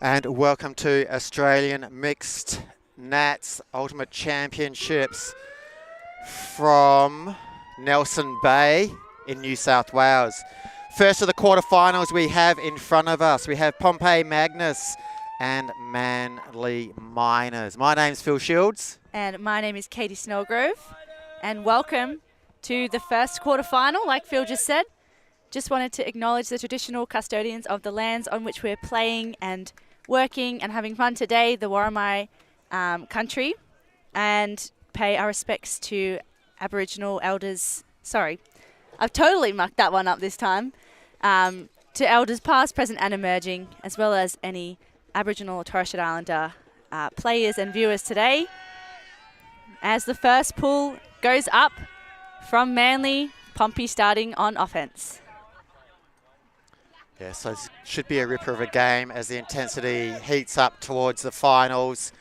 And welcome to Australian Mixed Nats Ultimate Championships from Nelson Bay in New South Wales. First of the quarterfinals we have in front of us. We have Pompey Magnus and Manley Miners. My name's Phil Shields. And my name is Katie Snellgrove. And welcome to the first quarterfinal, like Phil just said. Just wanted to acknowledge the traditional custodians of the lands on which we're playing and working and having fun today, the Warramai country, and pay our respects to Aboriginal elders. Sorry, I've totally mucked that one up this time. To elders past, present and emerging, as well as any Aboriginal or Torres Strait Islander players and viewers today. As the first pool goes up from Manley, Pompey starting on offense. Yeah, so it should be a ripper of a game as the intensity heats up towards the finals.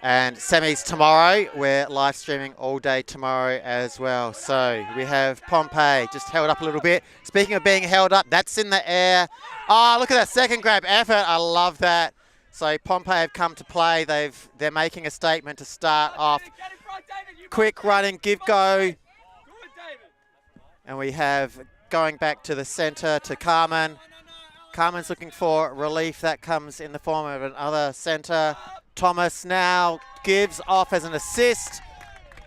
And semis tomorrow. We're live streaming all day tomorrow as well. So we have Pompey just held up a little bit. Speaking of being held up, that's in the air. Oh, look at that second grab effort. I love that. So Pompey have come to play. They're making a statement to start off. Quick running, give go. And we have going back to the centre to Carmen. Carmen's looking for relief. That comes in the form of another centre. Thomas now gives off as an assist.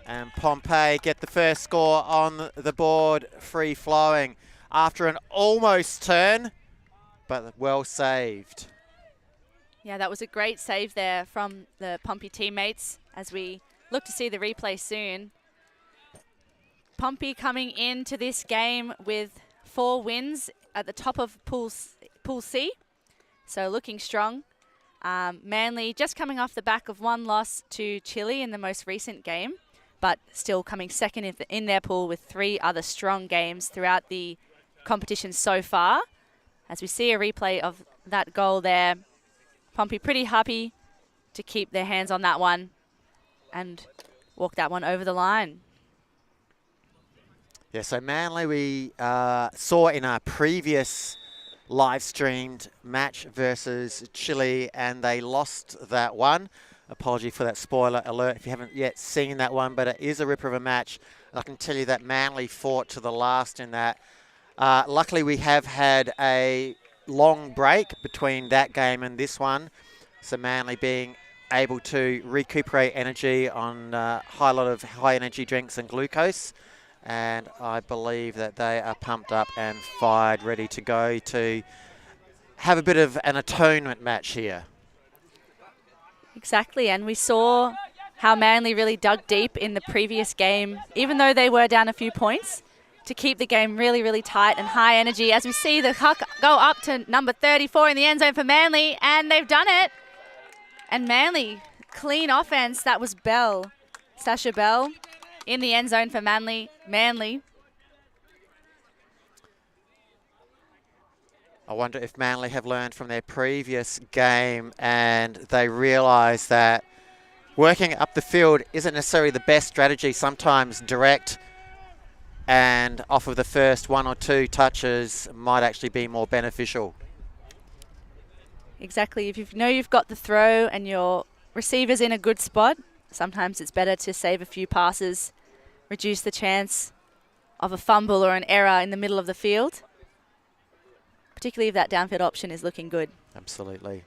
And Pompey get the first score on the board, free flowing. After an almost turn, but well saved. Yeah, that was a great save there from the Pompey teammates as we look to see the replay soon. Pompey coming into this game with 4 wins at the top of Pool C, so looking strong. Manley just coming off the back of 1 loss to Chile in the most recent game, but still coming second in their pool with 3 other strong games throughout the competition so far. As we see a replay of that goal there, Pompey pretty happy to keep their hands on that one and walk that one over the line. Yeah, so Manley we saw in our previous live streamed match versus Chile, and they lost that one. Apology for that spoiler alert if you haven't yet seen that one, but it is a ripper of a match. I can tell you that Manley fought to the last in that. Luckily, we have had a long break between that game and this one, so Manley being able to recuperate energy on a lot of high energy drinks and glucose. And I believe that they are pumped up and fired, ready to go to have a bit of an atonement match here. Exactly, and we saw how Manley really dug deep in the previous game, even though they were down a few points, to keep the game really, really tight and high energy. As we see the huck go up to number 34 in the end zone for Manley, and they've done it. And Manley, clean offense. That was Bell, Sasha Bell, in the end zone for Manley. I wonder if Manley have learned from their previous game and they realise that working up the field isn't necessarily the best strategy. Sometimes direct and off of the first 1 or 2 touches might actually be more beneficial. Exactly. If you know you've got the throw and your receiver's in a good spot, sometimes it's better to save a few passes, reduce the chance of a fumble or an error in the middle of the field, particularly if that downfield option is looking good. Absolutely.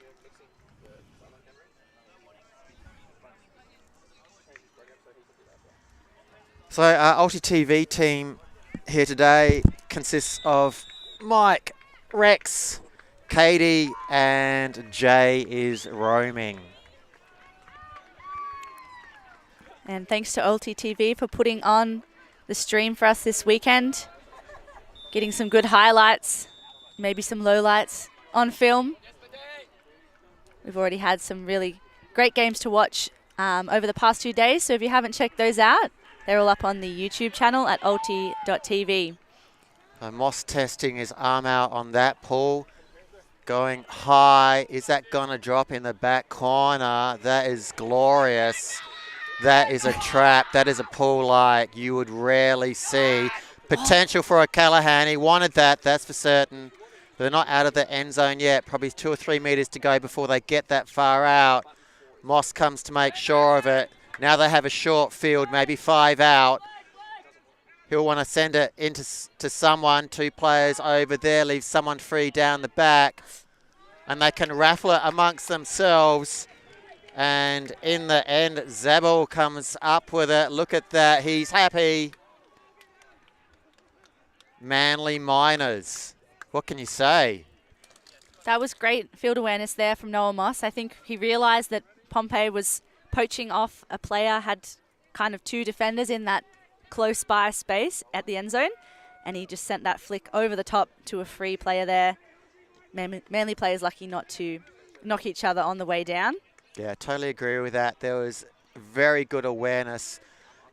So our ULTI.TV team here today consists of Mike, Rex, Katie, and Jay is roaming. And thanks to ULTI.TV for putting on the stream for us this weekend. Getting some good highlights, maybe some lowlights on film. We've already had some really great games to watch over the past 2 days, so if you haven't checked those out, they're all up on the YouTube channel at ULTI.TV. Moss testing his arm out on that pull. Going high. Is that going to drop in the back corner? That is glorious. That is a trap. That is a pull like you would rarely see. Potential for a Callahan. He wanted that, that's for certain. They're not out of the end zone yet. Probably 2 or 3 meters to go before they get that far out. Moss comes to make sure of it. Now they have a short field, maybe 5 out. He'll want to send it into to someone. 2 players over there, leave someone free down the back. And they can raffle it amongst themselves. And in the end, Zabel comes up with it. Look at that, he's happy. Manley Miners. What can you say? That was great field awareness there from Noah Moss. I think he realised that Pompey was poaching off a player, had kind of 2 defenders in that close by space at the end zone, and he just sent that flick over the top to a free player there. Manly players lucky not to knock each other on the way down. Yeah, totally agree with that. There was very good awareness.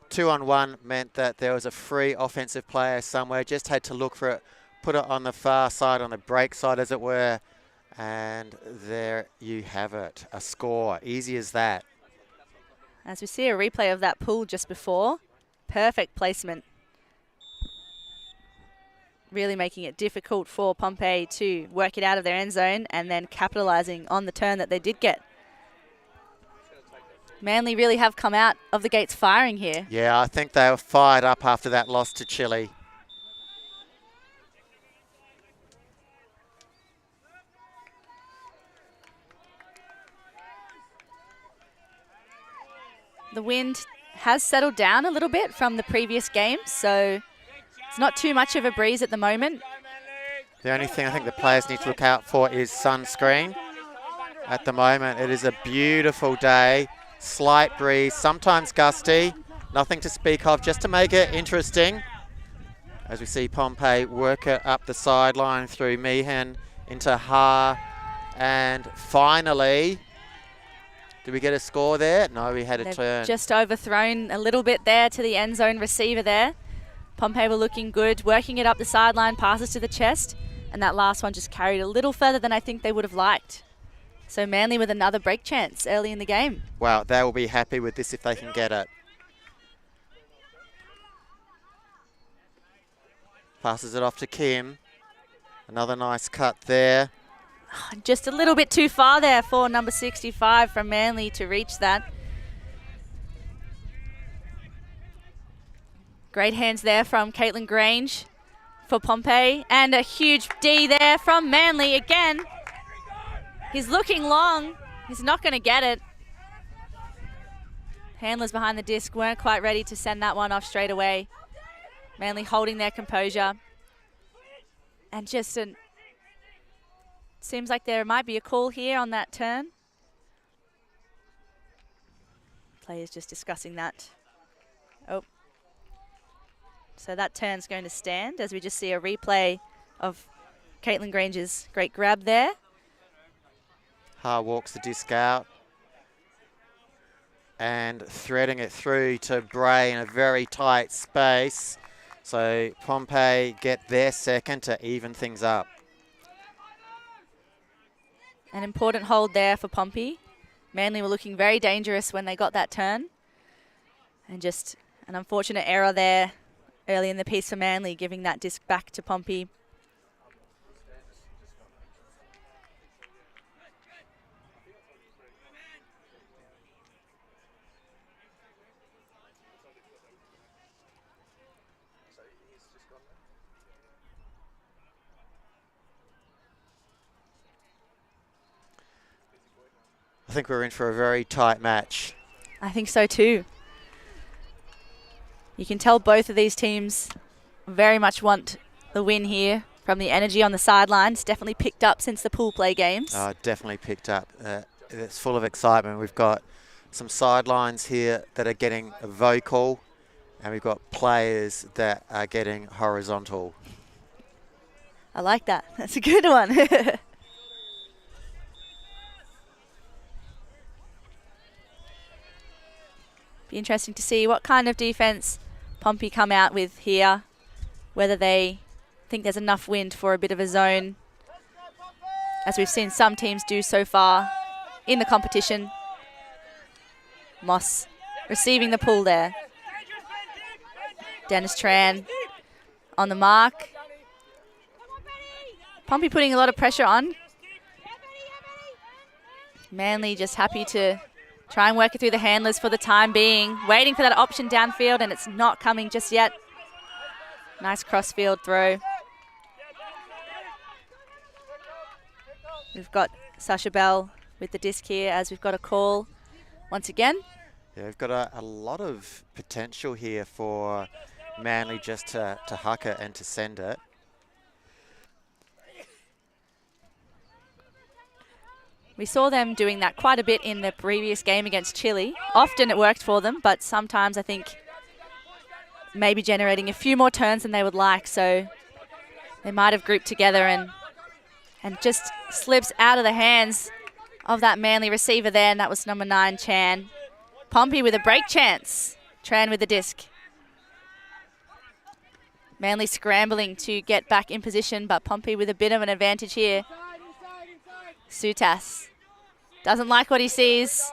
2-on-1 meant that there was a free offensive player somewhere, just had to look for it, put it on the far side, on the break side as it were, and there you have it, a score, easy as that. As we see a replay of that pull just before, perfect placement. Really making it difficult for Pompey to work it out of their end zone and then capitalising on the turn that they did get. Manly really have come out of the gates firing here. Yeah, I think they were fired up after that loss to Chile. The wind has settled down a little bit from the previous game, so it's not too much of a breeze at the moment. The only thing I think the players need to look out for is sunscreen. At the moment, it is a beautiful day, slight breeze, sometimes gusty, nothing to speak of, just to make it interesting. As we see Pompey work it up the sideline through Meehan into Ha, and finally, did we get a score there? No, we had a turn. Just overthrown a little bit there to the end zone receiver there. Pompey were looking good, working it up the sideline, passes to the chest, and that last one just carried a little further than I think they would have liked. So Manly with another break chance early in the game. Wow, they will be happy with this if they can get it. Passes it off to Kim. Another nice cut there. Just a little bit too far there for number 65 from Manly to reach that. Great hands there from Caitlin Grange for Pompey. And a huge D there from Manly again. He's looking long. He's not going to get it. Handlers behind the disc weren't quite ready to send that one off straight away. Manly holding their composure. And just seems like there might be a call here on that turn. Players just discussing that. Oh. So that turn's going to stand as we just see a replay of Caitlin Grange's great grab there. Ha walks the disc out and threading it through to Bray in a very tight space. So Pompey get their second to even things up. An important hold there for Pompey. Manly were looking very dangerous when they got that turn. And just an unfortunate error there early in the piece for Manly, giving that disc back to Pompey. I think we're in for a very tight match. I think so too. You can tell both of these teams very much want the win here from the energy on the sidelines. Definitely picked up since the pool play games. Definitely picked up. It's full of excitement. We've got some sidelines here that are getting vocal, and we've got players that are getting horizontal. I like that. That's a good one. Be interesting to see what kind of defense Pompey come out with here, whether they think there's enough wind for a bit of a zone, as we've seen some teams do so far in the competition. Moss receiving the pull there. Dennis Tran on the mark. Pompey putting a lot of pressure on. Manley just happy to try and work it through the handlers for the time being. Waiting for that option downfield, and it's not coming just yet. Nice crossfield throw. We've got Sasha Bell with the disc here as we've got a call once again. Yeah, we've got a lot of potential here for Manley just to huck it and to send it. We saw them doing that quite a bit in the previous game against Chile. Often it worked for them, but sometimes I think maybe generating a few more turns than they would like. So they might have grouped together and just slips out of the hands of that Manley receiver there, and that was number 9, Chan. Pompey with a break chance. Tran with the disc. Manley scrambling to get back in position, but Pompey with a bit of an advantage here. Sutas doesn't like what he sees.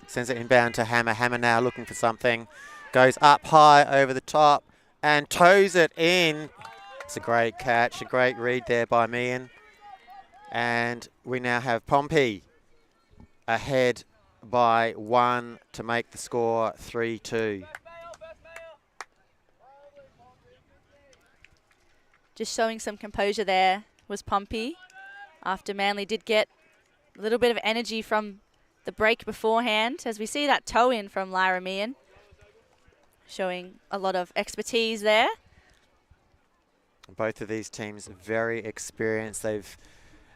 Sends it inbound to Hammer. Hammer now looking for something. Goes up high over the top and toes it in. It's a great catch, a great read there by Meehan. And we now have Pompey ahead by 1 to make the score 3-2. Just showing some composure there was Pompey after Manley did get a little bit of energy from the break beforehand, as we see that toe in from Lyra Meehan, showing a lot of expertise there. Both of these teams are very experienced. They've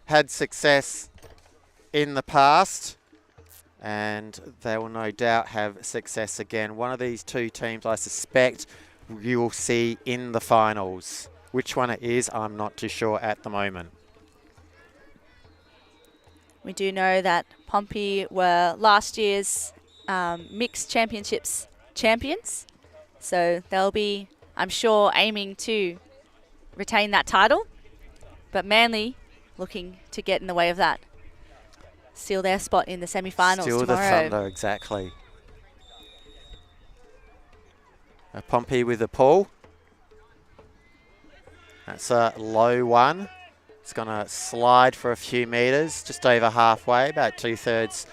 had success in the past and they will no doubt have success again. One of these two teams I suspect you will see in the finals. Which one it is, I'm not too sure at the moment. We do know that Pompey were last year's mixed championships champions. So they'll be, I'm sure, aiming to retain that title. But Manley looking to get in the way of that. Seal their spot in the semi-finals tomorrow. Still the Thunder, exactly. Pompey with the pull. That's a low one. It's going to slide for a few metres, just over halfway, about 2/3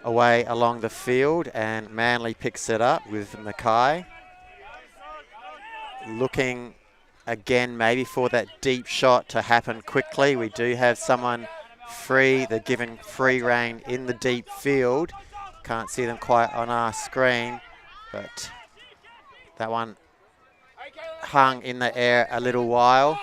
away along the field. And Manley picks it up with Mackay. Looking again maybe for that deep shot to happen quickly. We do have someone free. They're given free rein in the deep field. Can't see them quite on our screen, but that one hung in the air a little while.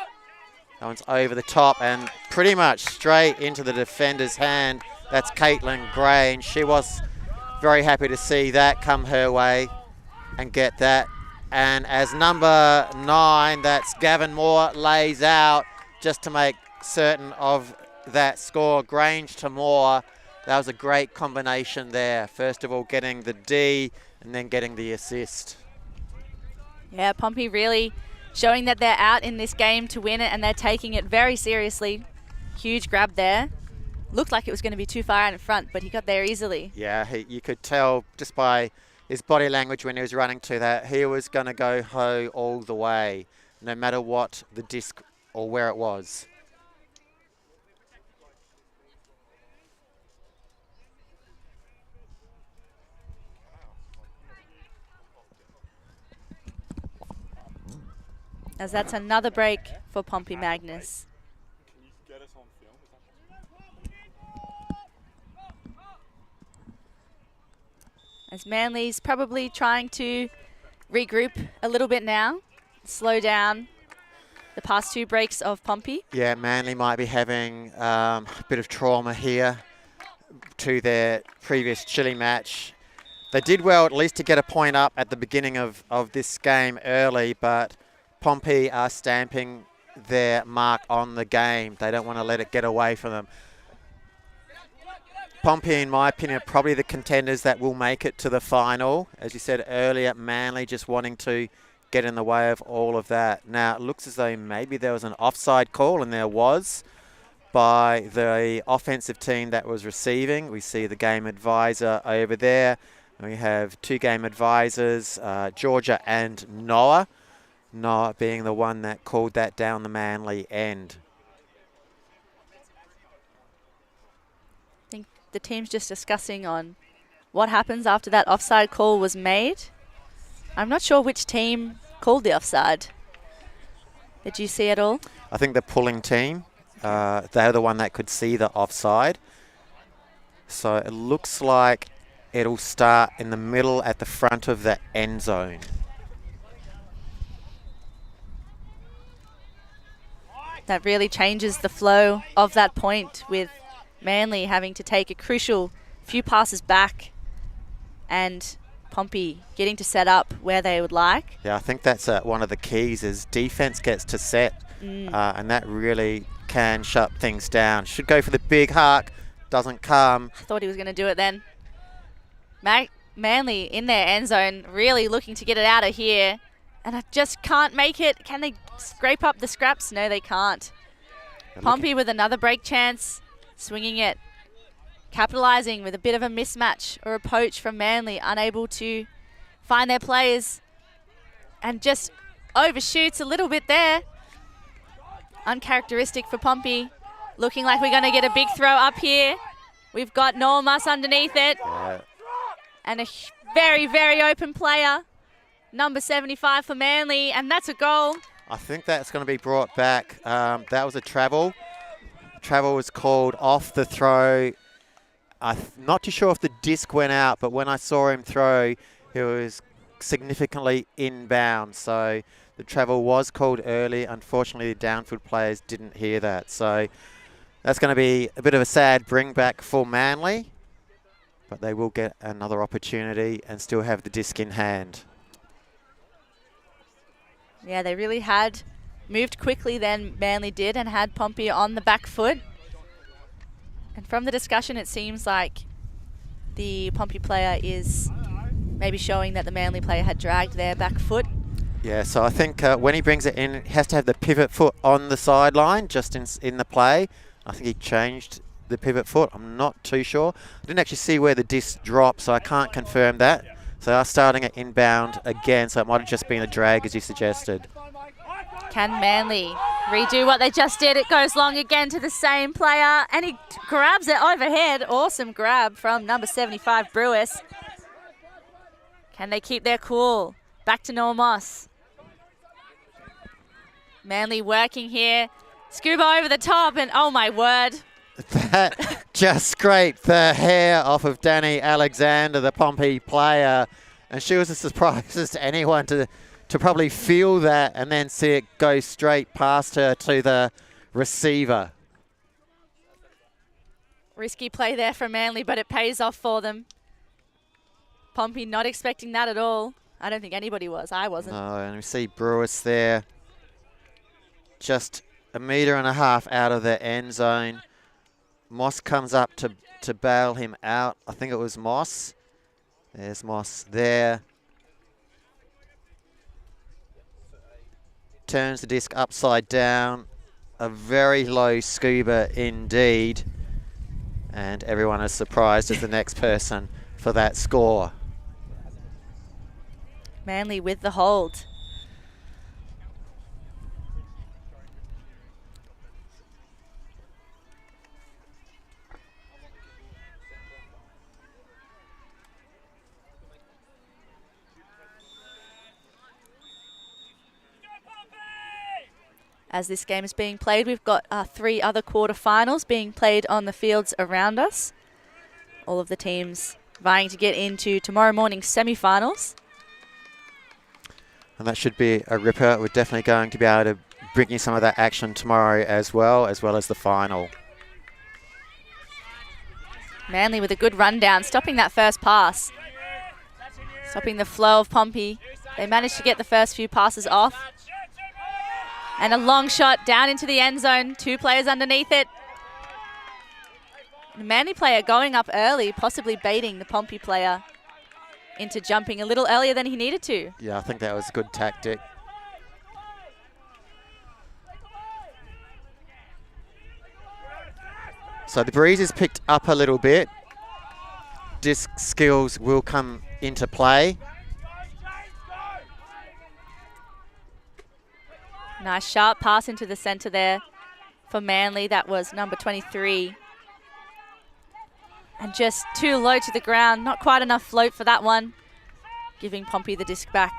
That one's over the top and pretty much straight into the defender's hand. That's Caitlin Gray, and she was very happy to see that come her way and get that. And as number 9, that's Gavin Moore, lays out just to make certain of that score. Grange to Moore. That was a great combination there. First of all, getting the D and then getting the assist. Yeah, Pompey really showing that they're out in this game to win it, and they're taking it very seriously. Huge grab there. Looked like it was going to be too far out in front, but he got there easily. Yeah, you could tell just by his body language when he was running to that, he was going to go ho all the way, no matter what the disc or where it was. As that's another break for Pompey Magnus. As Manley's probably trying to regroup a little bit now, slow down the past 2 breaks of Pompey. Yeah, Manley might be having a bit of trauma here to their previous Chile match. They did well at least to get a point up at the beginning of this game early, but Pompey are stamping their mark on the game. They don't want to let it get away from them. Pompey, in my opinion, are probably the contenders that will make it to the final. As you said earlier, Manley just wanting to get in the way of all of that. Now, it looks as though maybe there was an offside call, and there was, by the offensive team that was receiving. We see the game advisor over there. We have 2 game advisors, Georgia and Noah. not being the one that called that down the Manley end. I think the team's just discussing on what happens after that offside call was made. I'm not sure which team called the offside. Did you see it all? I think the pulling team, they're the one that could see the offside. So it looks like it'll start in the middle at the front of the end zone. That really changes the flow of that point, with Manley having to take a crucial few passes back and Pompey getting to set up where they would like. Yeah, I think that's one of the keys is defense gets to set, and that really can shut things down. Should go for the big hark, doesn't come. I thought he was going to do it then. Manley in their end zone, really looking to get it out of here, and I just can't make it. Can they scrape up the scraps? No, they can't. Pompey with another break chance, swinging it, capitalising with a bit of a mismatch or a poach from Manley, unable to find their players, and just overshoots a little bit there. Uncharacteristic for Pompey. Looking like we're going to get a big throw up here. We've got Normus underneath it. Yeah. And a very, very open player. Number 75 for Manley, and that's a goal. I think that's going to be brought back. That was a travel. Travel was called off the throw. I'm not too sure if the disc went out, but when I saw him throw, he was significantly inbound. So the travel was called early. Unfortunately, the downfield players didn't hear that. So that's going to be a bit of a sad bring back for Manley, but they will get another opportunity and still have the disc in hand. Yeah, they really had moved quickly then, Manley did, and had Pompey on the back foot. And from the discussion, it seems like the Pompey player is maybe showing that the Manley player had dragged their back foot. Yeah, so I think when he brings it in, he has to have the pivot foot on the sideline just in the play. I think he changed the pivot foot. I'm not too sure. I didn't actually see where the disc dropped, so I can't confirm that. So they are starting at inbound again, so it might have just been a drag, as you suggested. Can Manley redo what they just did? It goes long again to the same player, and he grabs it overhead. Awesome grab from number 75, Brewis. Can they keep their cool? Back to Normus. Manley working here. Scuba over the top, and oh my word. That just scraped the hair off of Danny Alexander, the Pompey player, and she was as surprised as anyone to probably feel that and then see it go straight past her to the receiver. Risky play there for Manley, but it pays off for them. Pompey not expecting that at all. I don't think anybody was. I wasn't. No, and we see Brewis there just 1.5 meters out of the end zone. Moss comes up to bail him out. I think it was Moss. There's Moss there. Turns the disc upside down. A very low scuba indeed. And everyone is surprised as the next person for that score. Manley with the hold. As this game is being played, we've got 3 other quarterfinals being played on the fields around us. All of the teams vying to get into tomorrow morning's semi-finals. And that should be a ripper. We're definitely going to be able to bring you some of that action tomorrow as well as the final. Manley with a good rundown, stopping that first pass. Stopping the flow of Pompey. They managed to get the first few passes off. And a long shot down into the end zone. 2 players underneath it. The Manley player going up early, possibly baiting the Pompey player into jumping a little earlier than he needed to. Yeah, I think that was a good tactic. So the breeze is picked up a little bit. Disc skills will come into play. Nice sharp pass into the centre there for Manley. That was number 23. And just too low to the ground. Not quite enough float for that one. Giving Pompey the disc back.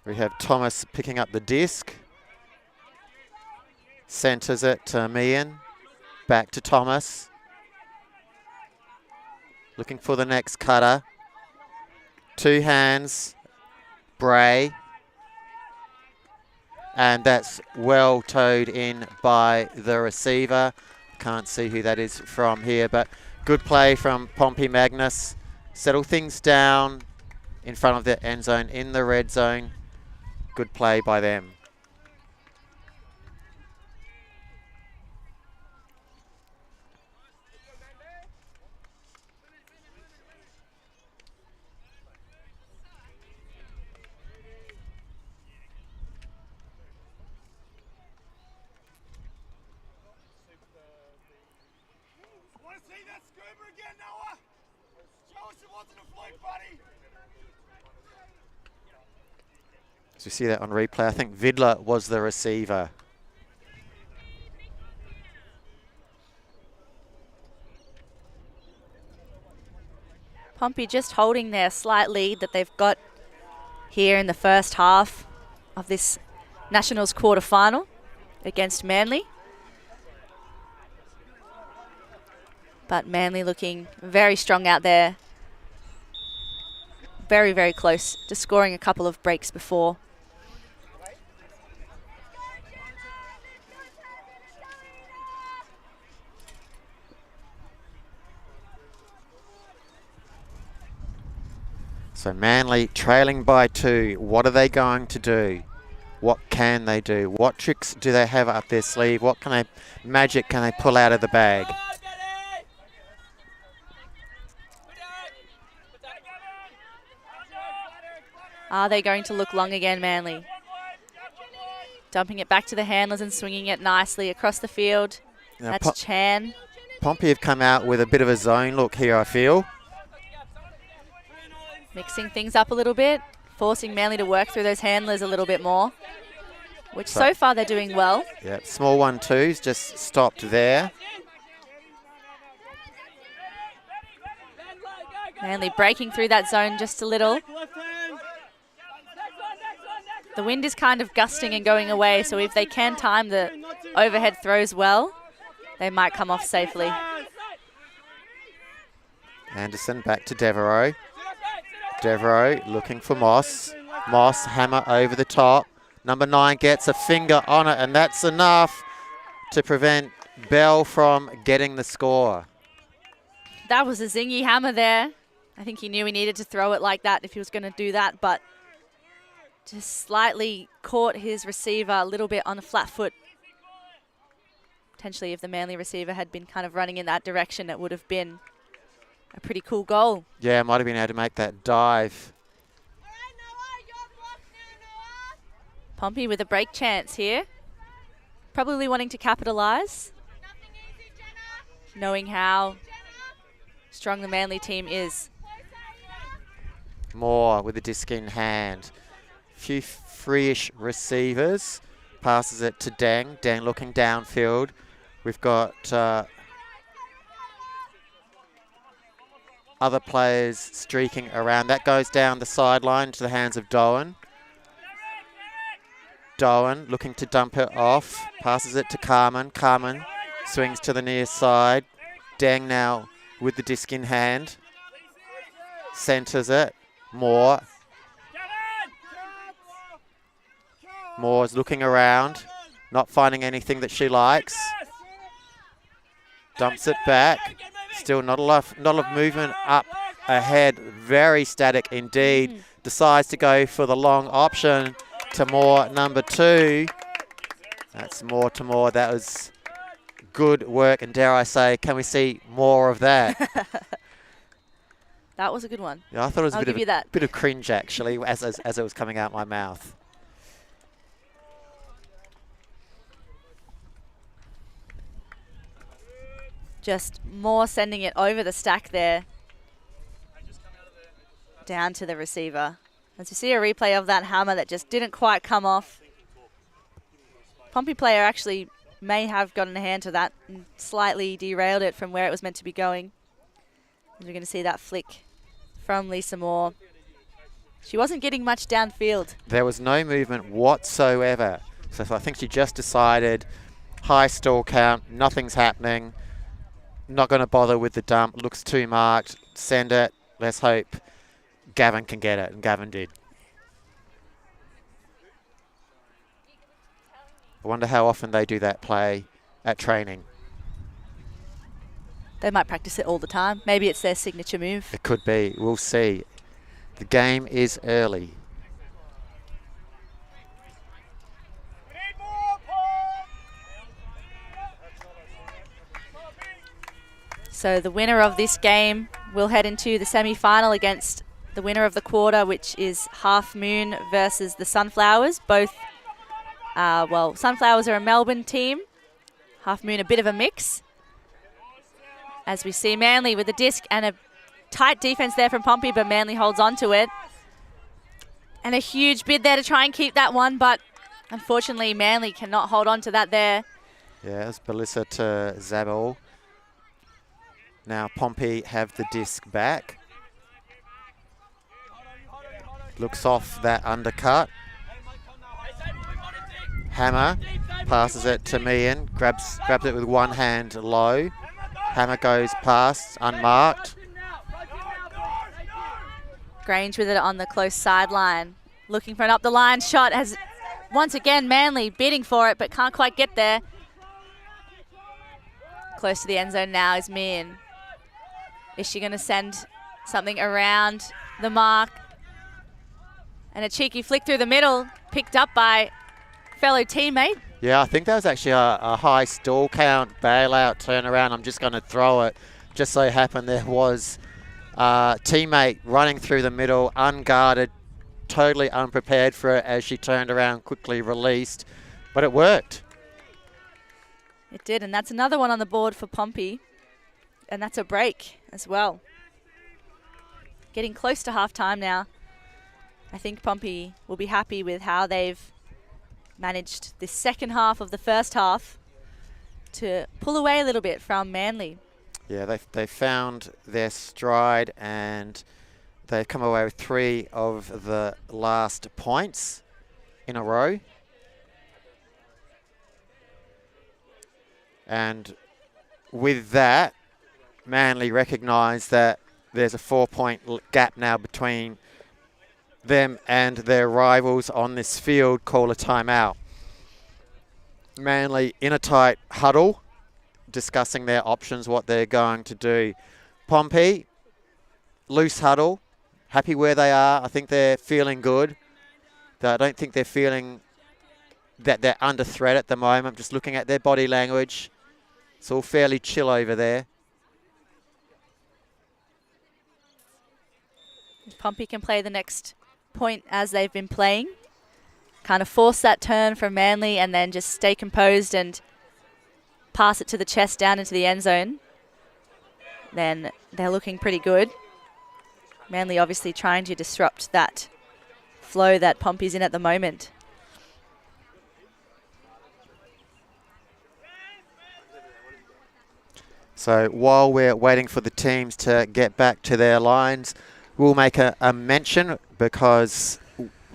We have Thomas picking up the disc. Centres it to Meehan. Back to Thomas. Looking for the next cutter. Two hands. Bray. And that's well towed in by the receiver. Can't see who that is from here, but good play from Pompey Magnus. Settle things down in front of the end zone, in the red zone. Good play by them. As we see that on replay, I think Vidler was the receiver. Pompey just holding their slight lead that they've got here in the first half of this Nationals quarterfinal against Manley. But Manley looking very strong out there. Very, very close to scoring a couple of breaks before. So Manley trailing by 2. What are they going to do? What can they do? What tricks do they have up their sleeve? What magic can they pull out of the bag? Are they going to look long again, Manley? Dumping it back to the handlers and swinging it nicely across the field. Now, that's Chan. Pompey have come out with a bit of a zone look here, I feel. Mixing things up a little bit, forcing Manley to work through those handlers a little bit more, which so far they're doing well. Yeah, small 1-2s just stopped there. Manley breaking through that zone just a little. The wind is kind of gusting and going away, so if they can time the overhead throws well, they might come off safely. Anderson back to Devereaux. Devereaux looking for Moss. Moss, hammer over the top. Number 9 gets a finger on it, and that's enough to prevent Bell from getting the score. That was a zingy hammer there. I think he knew he needed to throw it like that if he was going to do that, but just slightly caught his receiver a little bit on a flat foot. Potentially if the Manley receiver had been kind of running in that direction, it would have been a pretty cool goal. Yeah, might have been able to make that dive. Pompey with a break chance here. Probably wanting to capitalise, knowing how strong the Manley team is. Moore with the disc in hand. Few free-ish receivers. Passes it to Deng. Deng looking downfield. We've got other players streaking around. That goes down the sideline to the hands of Doan. Doan looking to dump it off. Passes it to Carmen. Carmen swings to the near side. Deng now with the disc in hand. Centres it. Moore. Moore's looking around. Not finding anything that she likes. Dumps it back. Still not a lot of movement up ahead. Very static indeed. Decides to go for the long option to Moore, number 2. That's Moore to Moore. That was good work, and dare I say, can we see more of that? That was a good one. Yeah, I thought it was a bit of cringe actually as it was coming out my mouth. Just Moore sending it over the stack there. down to the receiver. As you see a replay of that hammer that just didn't quite come off. Pompey player actually may have gotten a hand to that and slightly derailed it from where it was meant to be going. As we're going to see that flick from Lisa Moore. She wasn't getting much downfield. There was no movement whatsoever. So I think she just decided, high stall count, nothing's happening, not going to bother with the dump, looks too marked, send it, let's hope Gavin can get it, and Gavin did. I wonder how often they do that play at training. They might practice it all the time. Maybe it's their signature move. It could be. We'll see. The game is early. So the winner of this game will head into the semi-final against the winner of the quarter, which is Half Moon versus the Sunflowers. Both, well, Sunflowers are a Melbourne team. Half Moon a bit of a mix. As we see Manley with the disc and a tight defense there from Pompey, but Manley holds on to it. And a huge bid there to try and keep that one, but unfortunately Manley cannot hold on to that there. Yeah, it's Belissa to Zabel. Now Pompey have the disc back. Looks off that undercut. Hammer passes it to Meehan, grabs it with one hand low. Hammer goes past, unmarked. Grange with it on the close sideline. Looking for an up the line shot as once again Manley bidding for it but can't quite get there. Close to the end zone now is Meehan. Is she going to send something around the mark? And a cheeky flick through the middle, picked up by fellow teammate. Yeah, I think that was actually a high stall count, bailout, turnaround. I'm just going to throw it. Just so happened there was a teammate running through the middle, unguarded, totally unprepared for it as she turned around, quickly released. But it worked. It did, and that's another one on the board for Pompey. And that's a break as well. Getting close to halftime now. I think Pompey will be happy with how they've managed this second half of the first half to pull away a little bit from Manley. Yeah, they found their stride and they've come away with 3 of the last points in a row. And with that, Manley recognised that there's a 4-point gap now between them and their rivals on this field. Call a timeout. Manley in a tight huddle, discussing their options, what they're going to do. Pompey, loose huddle, happy where they are. I think they're feeling good. I don't think they're feeling that they're under threat at the moment. Just looking at their body language, it's all fairly chill over there. Pompey can play the next point as they've been playing. Kind of force that turn from Manley and then just stay composed and pass it to the chest down into the end zone. Then they're looking pretty good. Manley obviously trying to disrupt that flow that Pompey's in at the moment. So while we're waiting for the teams to get back to their lines, we'll make a mention because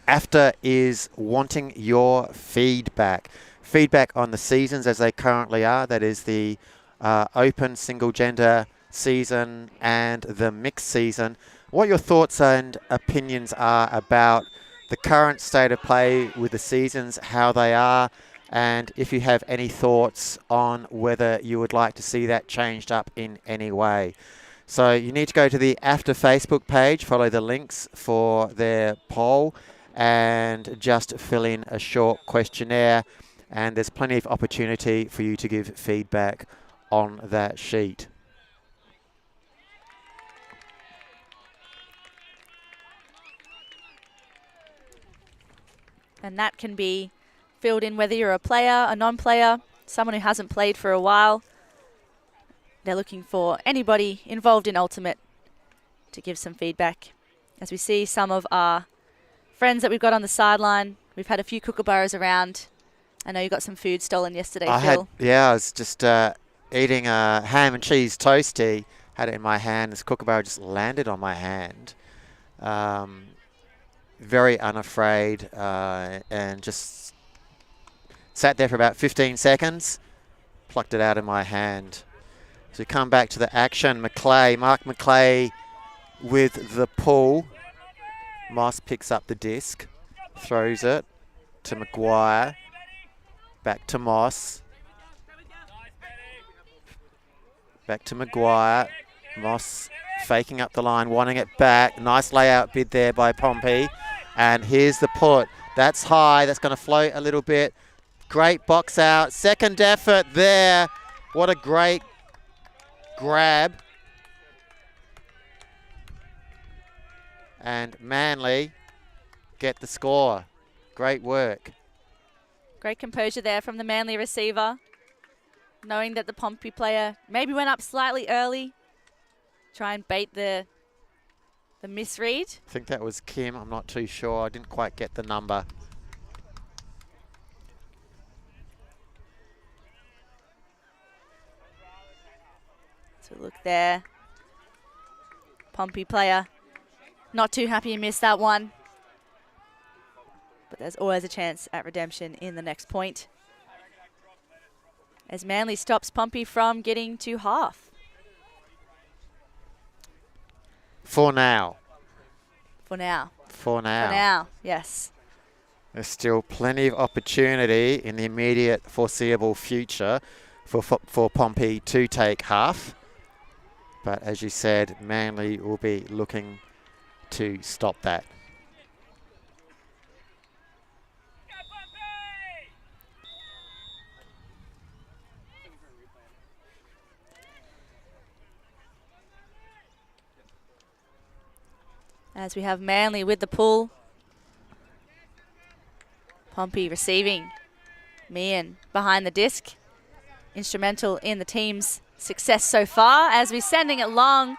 AFTA is wanting your feedback. Feedback on the seasons as they currently are. That is the open single gender season and the mixed season. What your thoughts and opinions are about the current state of play with the seasons, how they are, and if you have any thoughts on whether you would like to see that changed up in any way. So you need to go to the AFTA Facebook page, follow the links for their poll, and just fill in a short questionnaire. And there's plenty of opportunity for you to give feedback on that sheet. And that can be filled in whether you're a player, a non-player, someone who hasn't played for a while. They're looking for anybody involved in Ultimate to give some feedback. As we see some of our friends that we've got on the sideline, we've had a few kookaburras around. I know you got some food stolen yesterday, Phil. I was just eating a ham and cheese toastie. Had it in my hand. This kookaburra just landed on my hand. Very unafraid and just sat there for about 15 seconds. Plucked it out of my hand. So we come back to the action. Mark McClay with the pull. Moss picks up the disc, throws it to Maguire. Back to Moss. Back to Maguire. Moss faking up the line, wanting it back. Nice layout bid there by Pompey. And here's the put. That's high. That's going to float a little bit. Great box out. Second effort there. What a great grab. And Manley get the score. Great work. Great composure there from the Manley receiver, knowing that the Pompey player maybe went up slightly early. Try and bait the misread. I think that was Kim. I'm not too sure. I didn't quite get the number. So look there. Pompey player not too happy he missed that one. But there's always a chance at redemption in the next point, as Manley stops Pompey from getting to half. For now. For now. For now. For now, yes. There's still plenty of opportunity in the immediate foreseeable future for Pompey to take half. But as you said, Manley will be looking to stop that. As we have Manley with the pull. Pompey receiving. Meehan behind the disc. Instrumental in the team's success so far as we're sending it long.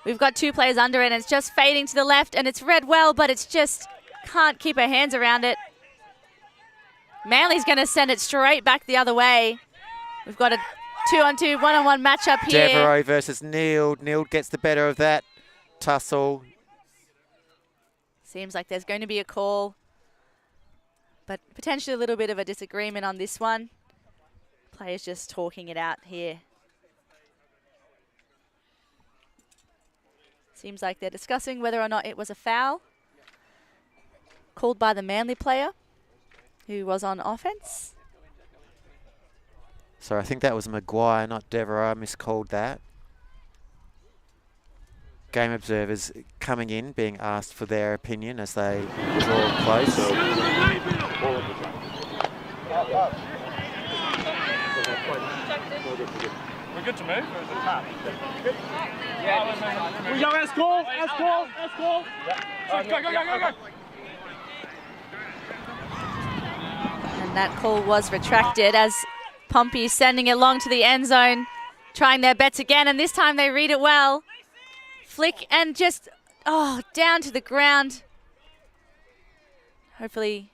We've got two players under it and it's just fading to the left and it's read well, but it's just can't keep her hands around it. Manley's going to send it straight back the other way. We've got a 2-on-2, 1-on-1 matchup here. Devereaux versus Neild. Neild gets the better of that tussle. Seems like there's going to be a call, but potentially a little bit of a disagreement on this one. Players just talking it out here. Seems like they're discussing whether or not it was a foul called by the Manley player who was on offense. So I think that was Maguire, not Devereaux. I miscalled that. Game observers coming in, being asked for their opinion as they draw close. We're good to move, or is it tap? Yeah. We go, let's go, let's go, let's go. Yeah. Go. And that call was retracted as Pompey sending it long to the end zone, trying their bets again, and this time they read it well. Flick and just, down to the ground. Hopefully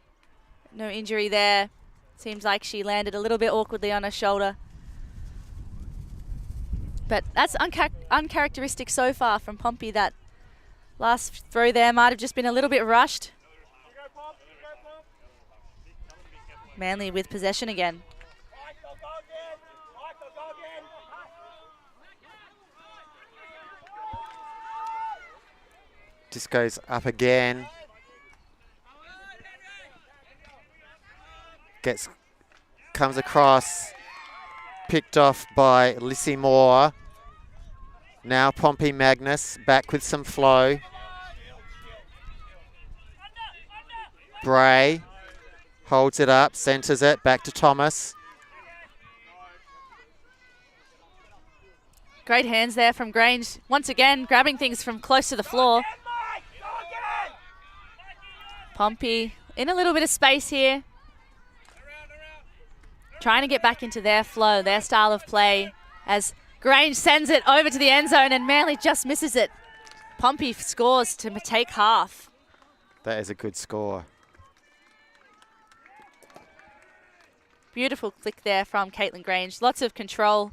no injury there. Seems like she landed a little bit awkwardly on her shoulder. But that's uncharacteristic so far from Pompey. That last throw there might have just been a little bit rushed. Manley with possession again. Just goes up again. Comes across, picked off by Lissy Moore. Now Pompey Magnus back with some flow. Bray holds it up, centres it, back to Thomas. Great hands there from Grange. Once again, grabbing things from close to the floor. Pompey in a little bit of space here. Trying to get back into their flow, their style of play, as Grange sends it over to the end zone and Manley just misses it. Pompey scores to take half. That is a good score. Beautiful flick there from Caitlin Grange. Lots of control.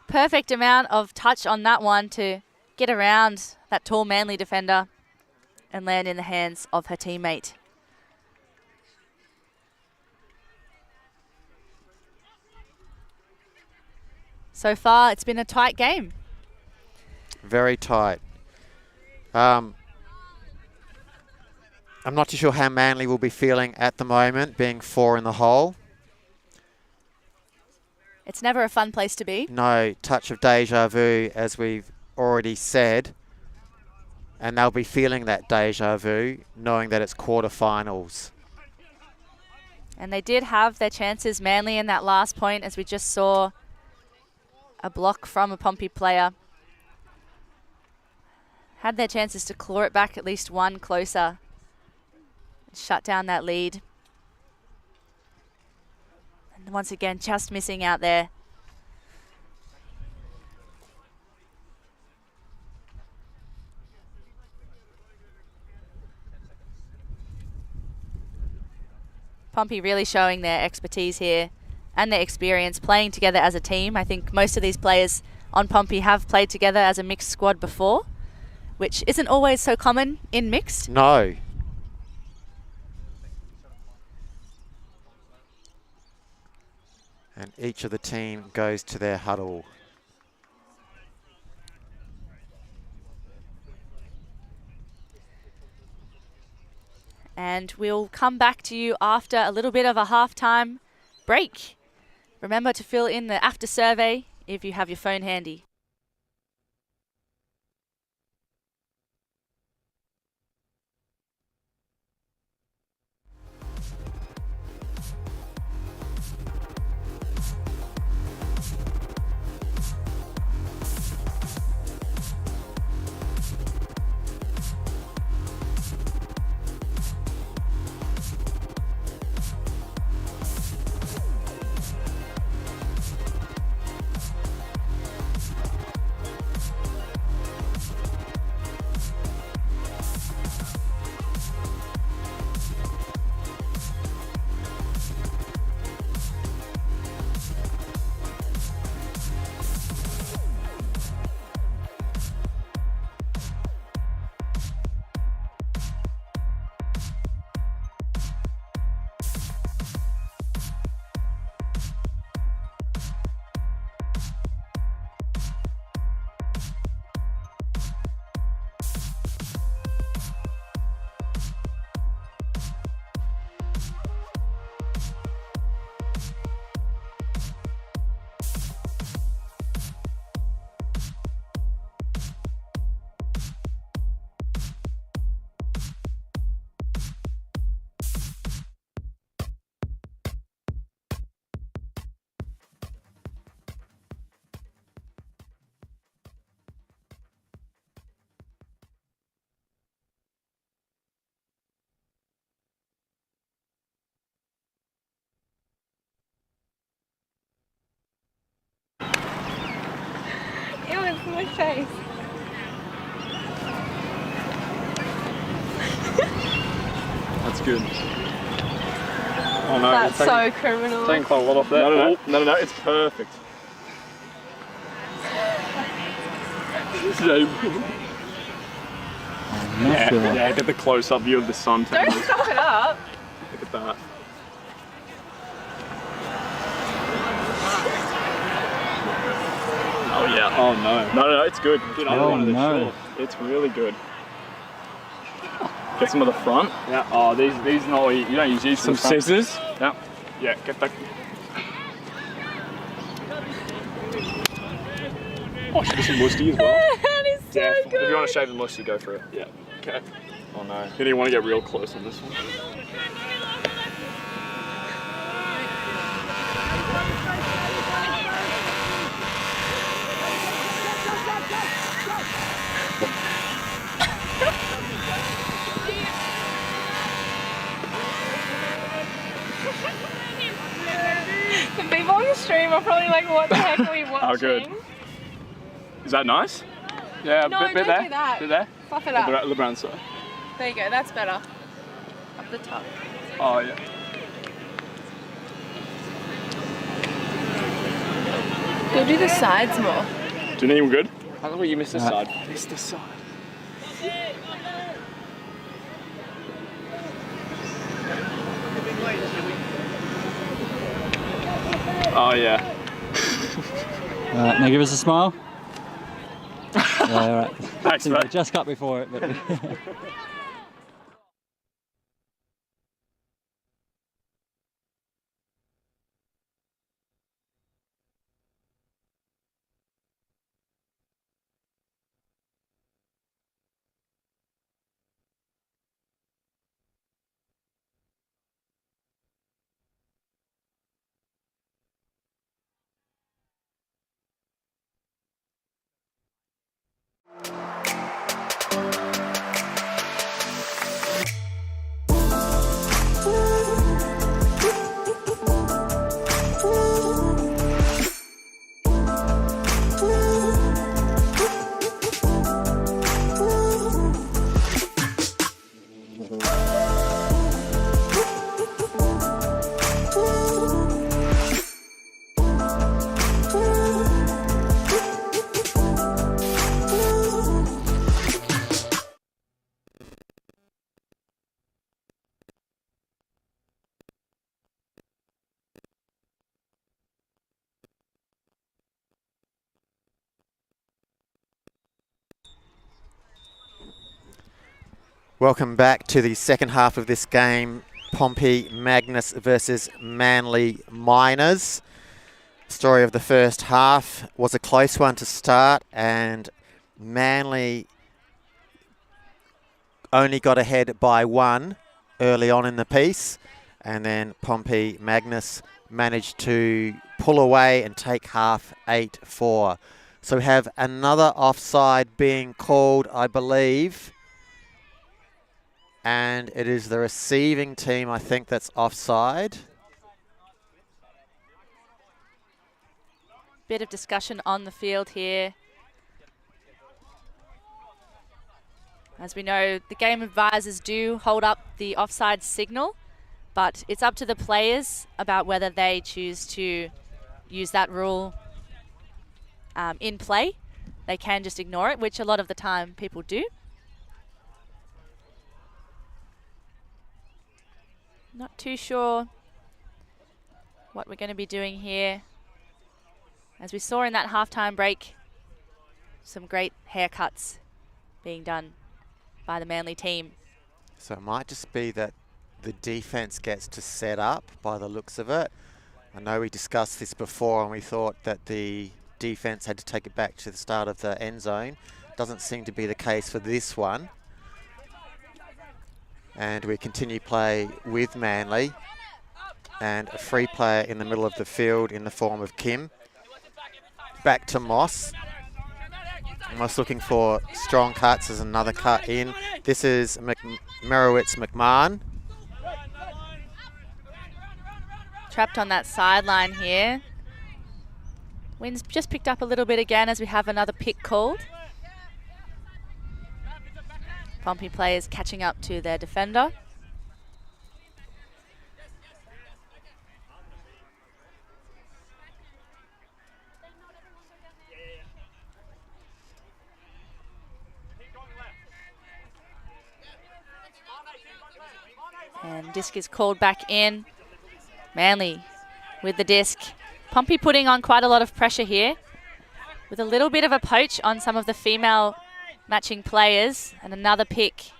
Perfect amount of touch on that one to get around that tall Manley defender and land in the hands of her teammate. So far, it's been a tight game. Very tight. I'm not too sure how Manley will be feeling at the moment, being 4 in the hole. It's never a fun place to be. No, touch of deja vu, as we've already said. And they'll be feeling that deja vu, knowing that it's quarterfinals. And they did have their chances, Manley, in that last point, as we just saw a block from a Pompey player. Had their chances to claw it back at least one closer. Shut down that lead. And once again, just missing out there. Pompey really showing their expertise here and their experience playing together as a team. I think most of these players on Pompey have played together as a mixed squad before, which isn't always so common in mixed. No. And each of the team goes to their huddle. And we'll come back to you after a little bit of a halftime break. Remember to fill in the after survey if you have your phone handy. My face. That's good. Oh no, That's so criminal. Taking quite a lot off there. No, it's perfect. Yeah, get the close-up view of the sun. Don't stop it up. Look at that. Oh yeah. Oh no. No, it's good. Good no. It's really good. Get some of the front. Yeah. Oh, these not. You don't use these. Some scissors. Yeah. Yeah. Get that. Oh, should do some musty as well. That is so good. If you want to shave the musty, go for it. Yeah. Okay. Oh no. You don't want to get real close on this one. The people on the stream are probably like, what the heck are we watching? How good. Is that nice? Yeah, No, bit don't there. do that. Bit there. Fluff it up. The brown side. There you go, that's better. Up the top. Oh, yeah. You'll do the sides more. Do you need him good? I thought you missed this side. Missed this side. Oh, yeah. Now give us a smile. Yeah, all right. Thanks, mate. Just cut before it. But Welcome back to the second half of this game. Pompey Magnus versus Manley Miners. Story of the first half was a close one to start, and Manley only got ahead by 1 early on in the piece, and then Pompey Magnus managed to pull away and take half 8-4. So we have another offside being called, I believe. And it is the receiving team, I think, that's offside. Bit of discussion on the field here. As we know, the game advisors do hold up the offside signal, but it's up to the players about whether they choose to use that rule in play. They can just ignore it, which a lot of the time people do. Not too sure what we're going to be doing here. As we saw in that halftime break, some great haircuts being done by the Manly team. So it might just be that the defense gets to set up by the looks of it. I know we discussed this before and we thought that the defense had to take it back to the start of the end zone. Doesn't seem to be the case for this one. And we continue play with Manly, and a free player in the middle of the field in the form of Kim. Back to Moss. Moss looking for strong cuts. There's another cut in. This is Merowitz McMahon. Trapped on that sideline here. Wind's just picked up a little bit again as we have another pick called. Pompey players catching up to their defender. And disc is called back in. Manley with the disc. Pompey putting on quite a lot of pressure here, with a little bit of a poach on some of the female matching players, and another pick.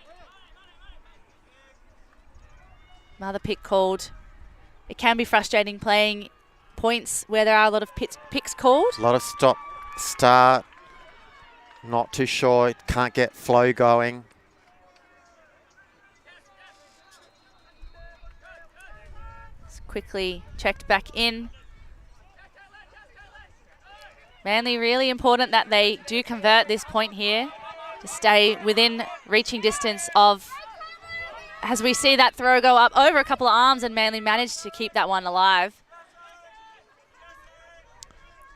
Another pick called. It can be frustrating playing points where there are a lot of picks called. A lot of stop, start. Not too sure. Can't get flow going. It's quickly checked back in. Manly really important that they do convert this point here to stay within reaching distance of, as we see that throw go up over a couple of arms, and Manly managed to keep that one alive.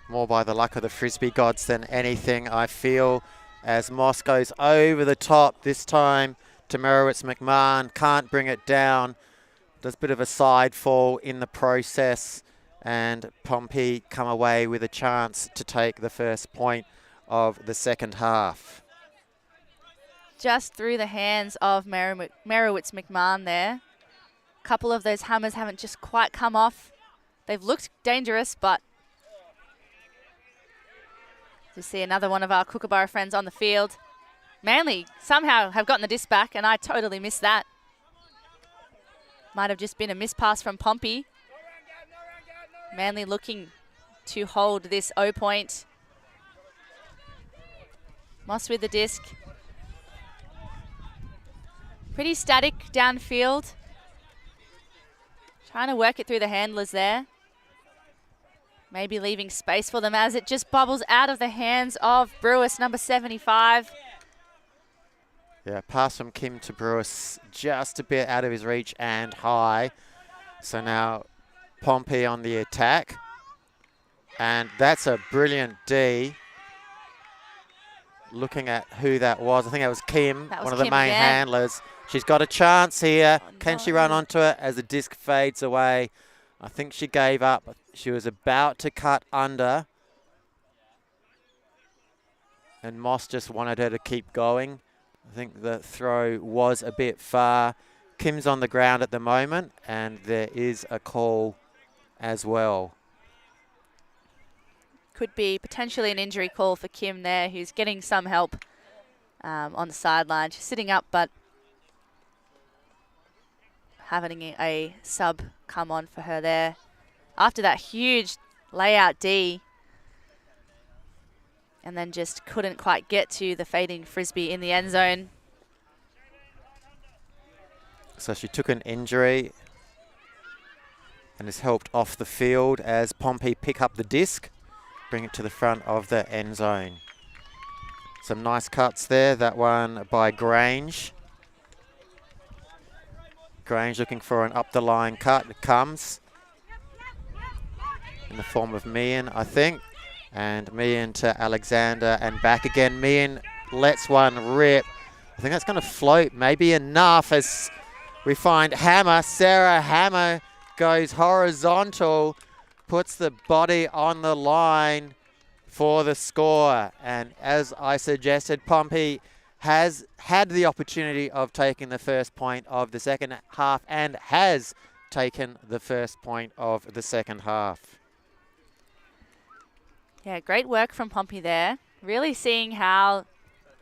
More by the luck of the Frisbee gods than anything, I feel, as Moss goes over the top this time to Merowitz-McMahon. Can't bring it down. Does a bit of a side fall in the process, and Pompey come away with a chance to take the first point of the second half. Just through the hands of Merowitz-McMahon there. A couple of those hammers haven't just quite come off. They've looked dangerous, but to see another one of our Kookaburra friends on the field. Manley somehow have gotten the disc back, and I totally missed that. Might have just been a miss pass from Pompey. Manley looking to hold this O point. Moss with the disc. Pretty static downfield. Trying to work it through the handlers there. Maybe leaving space for them as it just bubbles out of the hands of Brewis, number 75. Yeah, pass from Kim to Brewis, just a bit out of his reach and high. So now Pompey on the attack. And that's a brilliant D. Looking at who that was, I think that was Kim, one of the main handlers. She's got a chance here. Can she run onto it as the disc fades away? I think she gave up. She was about to cut under. And Moss just wanted her to keep going. I think the throw was a bit far. Kim's on the ground at the moment, and there is a call as well. Could be potentially an injury call for Kim there, who's getting some help on the sideline. She's sitting up, but having a sub come on for her there. After that huge layout D, and then just couldn't quite get to the fading Frisbee in the end zone. So she took an injury and is helped off the field as Pompey pick up the disc, bring it to the front of the end zone. Some nice cuts there. That one by Grange. Grange looking for an up the line cut. It comes in the form of Meehan, I think. And Meehan to Alexander and back again. Meehan lets one rip. I think that's going to float maybe enough as we find Hammer. Sarah Hammer goes horizontal, puts the body on the line for the score. And as I suggested, Pompey has had the opportunity of taking the first point of the second half and has taken the first point of the second half. Yeah, great work from Pompey there. Really seeing how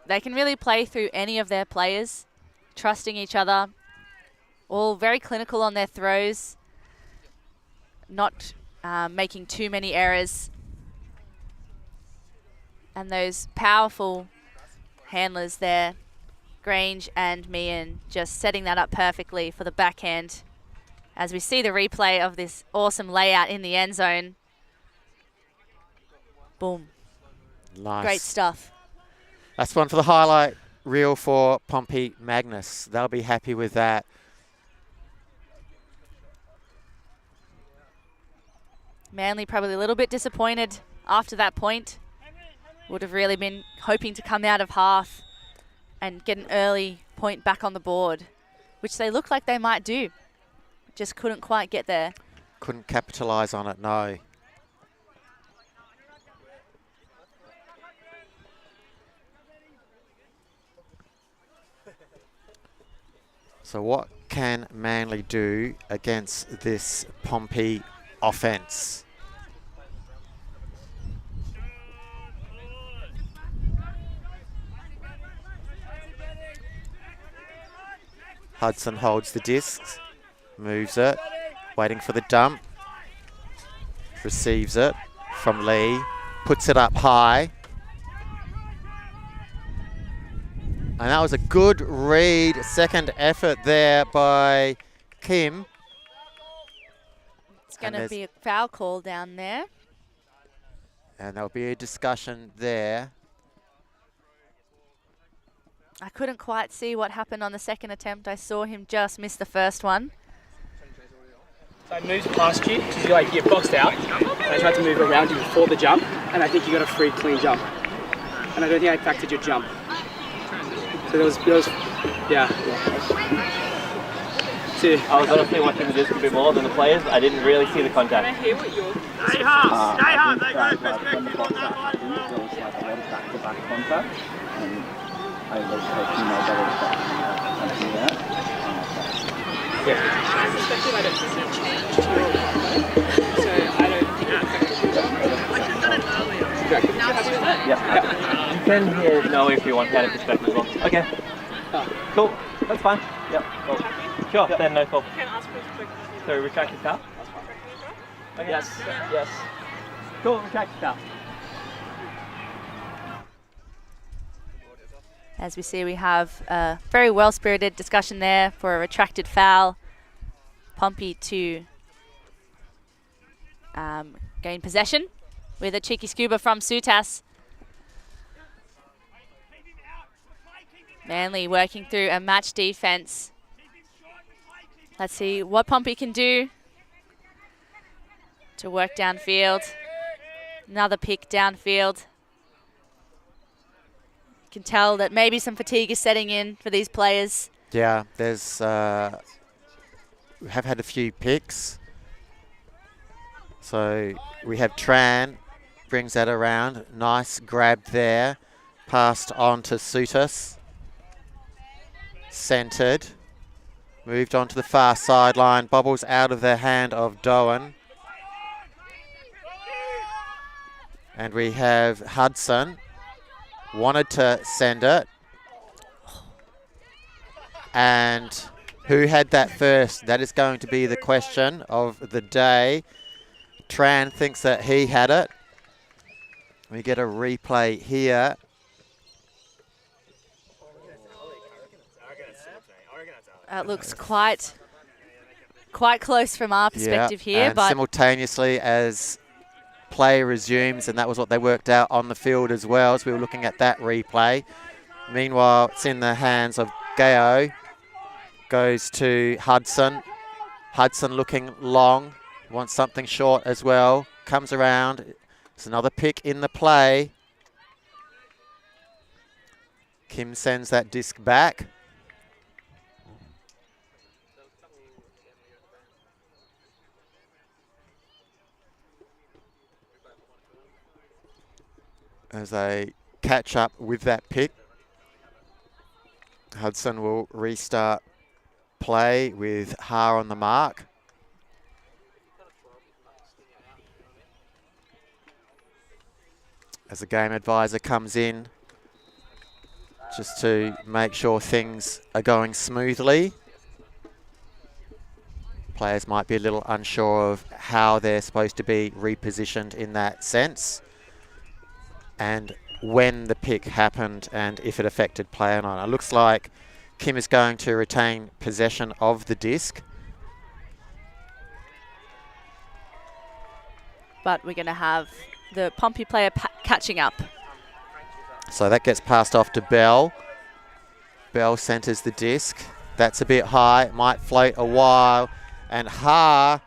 they can really play through any of their players, trusting each other, all very clinical on their throws, not making too many errors. And those powerful handlers there, Grange and Meehan, just setting that up perfectly for the backhand. As we see the replay of this awesome layout in the end zone. Boom. Nice. Great stuff. That's one for the highlight reel for Pompey Magnus. They'll be happy with that. Manley probably a little bit disappointed after that point. Would have really been hoping to come out of half and get an early point back on the board, which they look like they might do. Just couldn't quite get there. Couldn't capitalise on it, no. So what can Manley do against this Pompey offence? Hudson holds the discs, moves it, waiting for the dump, receives it from Lee, puts it up high. And that was a good read, second effort there by Kim. It's going to be a foul call down there. And there'll be a discussion there. I couldn't quite see what happened on the second attempt. I saw him just miss the first one. So he moves past you because you get boxed out. They tried to move around you before the jump, and I think you got a free clean jump. and I don't think I factored your jump. So there was yeah. Two. I was honestly watching the disc a bit more than the players. I didn't really see the contact. Stay hard, they got a perspective on that one as well. There was like a lot of back-to-back contact, and I was taking my double step and do that. As perspective, I don't think it changed to your so I don't think it affected your jump. Yeah. You can know if you want that perspective as well. Okay. Cool. That's fine. Yep. Cool. Sure. Then no call. Can I ask for a perspective? So retract your car. Okay. Yes. Yes. Cool. Retract your car. As we see, we have a very well-spirited discussion there for a retracted foul. Pompey to gain possession with a cheeky scuba from Sutas. Manley working through a match defense. Let's see what Pompey can do to work downfield. Another pick downfield. You can tell that maybe some fatigue is setting in for these players. Yeah, there's we have had a few picks. So we have Tran, brings that around. Nice grab there. Passed on to Sutas. Centered. Moved on to the far sideline. Bobbles out of the hand of Doan. And we have Hudson. Wanted to send it. And who had that first? That is going to be the question of the day. Tran thinks that he had it. We get a replay here. It looks quite close from our perspective here, and but simultaneously as play resumes, and that was what they worked out on the field as well, as we were looking at that replay. Meanwhile, it's in the hands of Gao. Goes to Hudson. Hudson looking long, wants something short as well. Comes around. It's another pick in the play. Kim sends that disc back. As they catch up with that pick, Hudson will restart play with Ha on the mark. As the game advisor comes in, just to make sure things are going smoothly. Players might be a little unsure of how they're supposed to be repositioned in that sense, and when the pick happened and if it affected play or not. It looks like Kim is going to retain possession of the disc. we're going to have the Pompey player catching up. So that gets passed off to Bell. Bell centres the disc. That's a bit high, might float a while. And Ha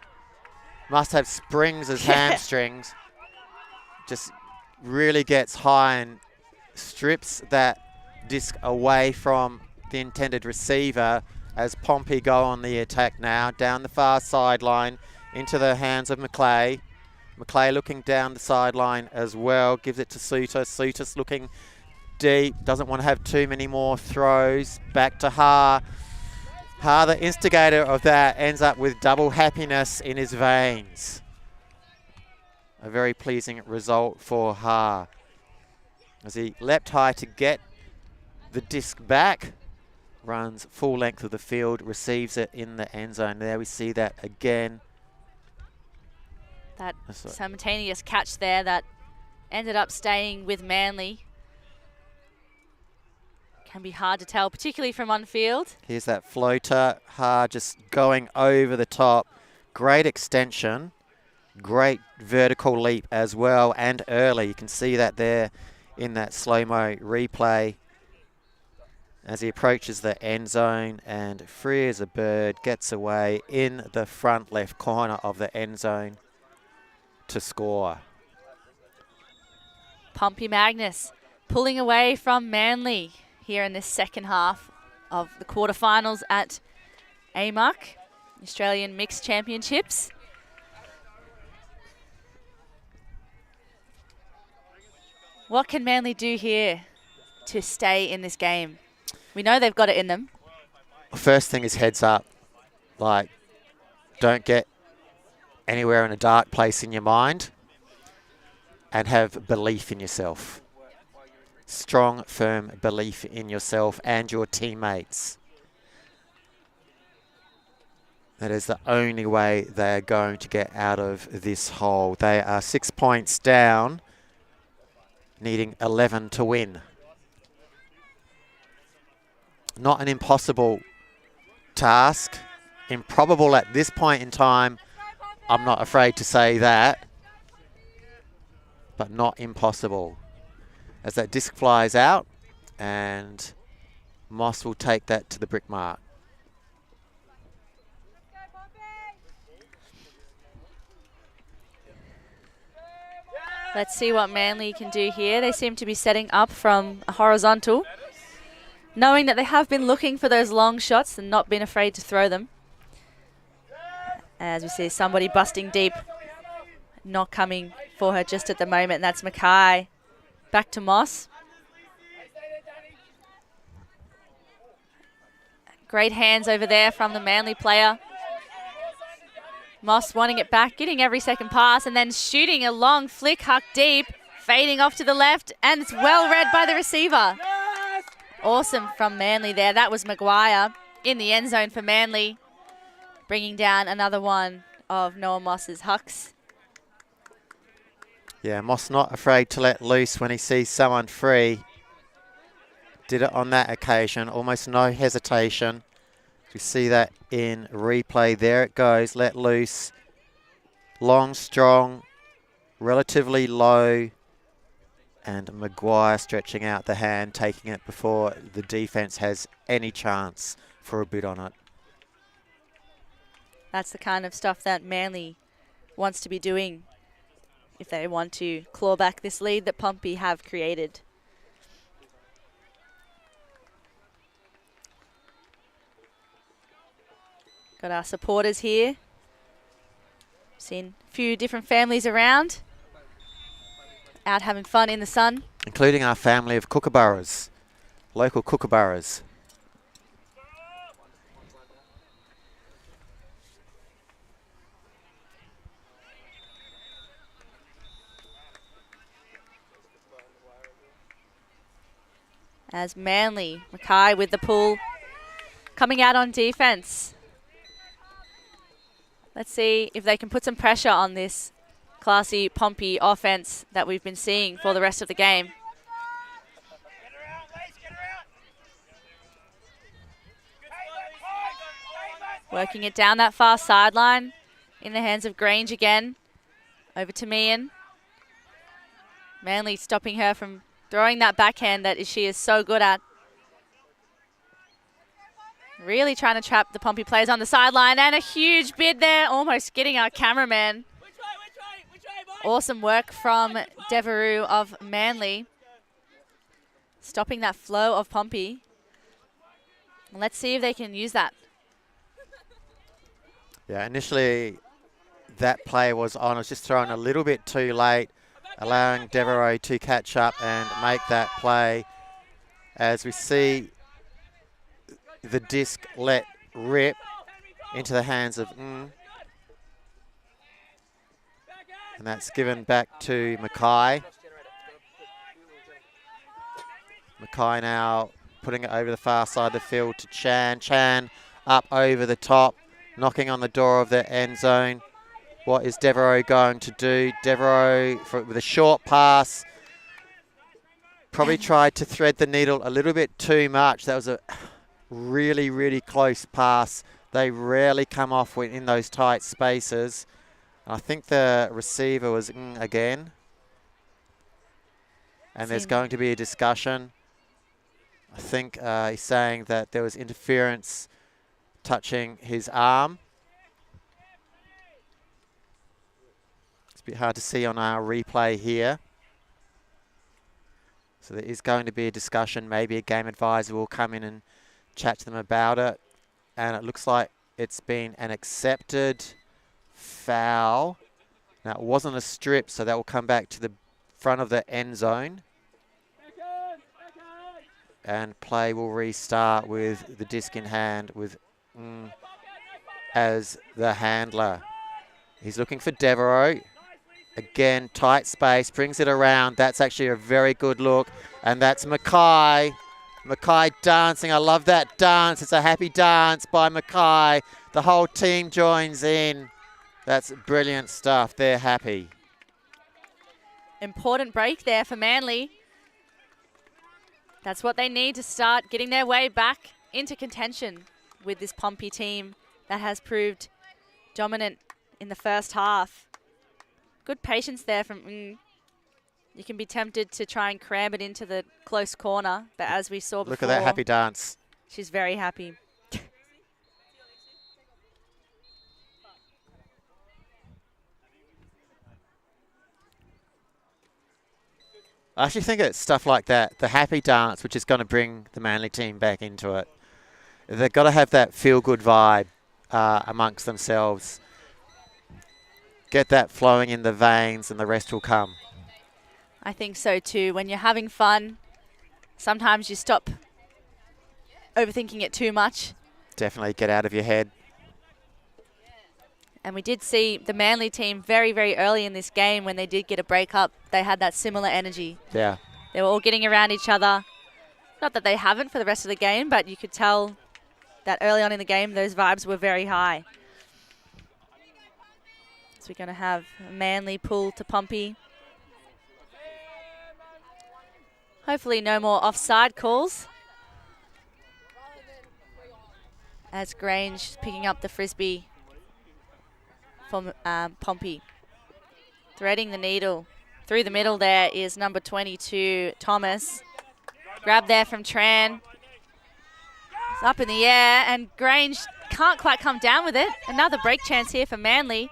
must have springs as hamstrings. Just really gets high and strips that disc away from the intended receiver as Pompey go on the attack now. Down the far sideline into the hands of McClay. McClay looking down the sideline as well. Gives it to Sutas. Sutas looking deep. Doesn't want to have too many more throws. Back to Ha. Ha, the instigator of that, ends up with double happiness in his veins. A very pleasing result for Ha. As he leapt high to get the disc back. Runs full length of the field. Receives it in the end zone. There we see that again. That simultaneous catch there that ended up staying with Manley. Can be hard to tell, particularly from on field. Here's that floater. Ha just going over the top. Great extension. Great vertical leap as well, and early. You can see that there in that slow-mo replay as he approaches the end zone, and free as a bird, gets away in the front left corner of the end zone to score. Pompey Magnus pulling away from Manley here in this second half of the quarterfinals at AMUC, Australian Mixed Championships. What can Manley do here to stay in this game? We know they've got it in them. First thing is heads up. Like, don't get anywhere in a dark place in your mind, and have belief in yourself. Strong, firm belief in yourself and your teammates. That is the only way they're going to get out of this hole. They are 6 points down, needing 11 to win. Not an impossible task. Improbable at this point in time. I'm not afraid to say that. But not impossible. As that disc flies out, and Moss will take that to the brick mark. Let's see what Manley can do here. They seem to be setting up from a horizontal, knowing that they have been looking for those long shots and not been afraid to throw them. As we see somebody busting deep, not coming for her just at the moment, and that's Mackay. Back to Moss. Great hands over there from the Manley player. Moss wanting it back, getting every second pass, and then shooting a long flick, huck deep, fading off to the left, and it's well read by the receiver. Awesome from Manley there. That was Maguire in the end zone for Manley, bringing down another one of Noah Moss's hucks. Yeah, Moss not afraid to let loose when he sees someone free. Did it on that occasion, almost no hesitation. We see that in replay. There it goes, let loose. Long, strong, relatively low. And Maguire stretching out the hand, taking it before the defense has any chance for a bid on it. That's the kind of stuff that Manley wants to be doing if they want to claw back this lead that Pompey have created. Got our supporters here. Seen a few different families around, out having fun in the sun. Including our family of kookaburras, local kookaburras. As Manley, Mackay with the pull, coming out on defense. Let's see if they can put some pressure on this classy Pompey offense that we've been seeing for the rest of the game. Working it down that far sideline in the hands of Grange again. Over to Meehan. Manley stopping her from throwing that backhand that she is so good at. Really trying to trap the Pompey players on the sideline, and a huge bid there, almost getting our cameraman. Awesome work from Devereux of Manley, stopping that flow of Pompey. Let's see if they can use that. Yeah, initially that play was on. It was just thrown a little bit too late, allowing Devereux to catch up and make that play. As we see the disc let rip into the hands of And that's given back to Mackay. Mackay now putting it over the far side of the field to Chan. Chan up over the top, knocking on the door of the end zone. What is Devereux going to do? Devereux with a short pass. Probably tried to thread the needle a little bit too much. That was a really, really close pass. They rarely come off in those tight spaces. I think the receiver was again. And there's going to be a discussion. I think he's saying that there was interference touching his arm. It's a bit hard to see on our replay here. So there is going to be a discussion. Maybe a game advisor will come in and chat to them about it. And it looks like it's been an accepted foul. Now, it wasn't a strip, so that will come back to the front of the end zone. And play will restart with the disc in hand with as the handler. He's looking for Devereaux. Again, tight space, brings it around. That's actually a very good look. And that's Mackay. Mackay dancing. I love that dance. It's a happy dance by Mackay. The whole team joins in. That's brilliant stuff. They're happy. Important break there for Manley. That's what they need to start getting their way back into contention with this Pompey team that has proved dominant in the first half. Good patience there from You can be tempted to try and cram it into the close corner, but as we saw before... Look at that happy dance. She's very happy. I actually think it's stuff like that, the happy dance, which is going to bring the Manly team back into it. They've got to have that feel-good vibe amongst themselves. Get that flowing in the veins and the rest will come. I think so too. When you're having fun, sometimes you stop overthinking it too much. Definitely get out of your head. And we did see the Manly team very, very early in this game when they did get a break up. They had that similar energy. Yeah. They were all getting around each other. Not that they haven't for the rest of the game, but you could tell that early on in the game, those vibes were very high. So we're going to have a Manly pull to Pompey. Hopefully no more offside calls. As Grange picking up the Frisbee from Pompey. Threading the needle. Through the middle there is number 22, Thomas. Grab there from Tran. It's up in the air, and Grange can't quite come down with it. Another break chance here for Manly.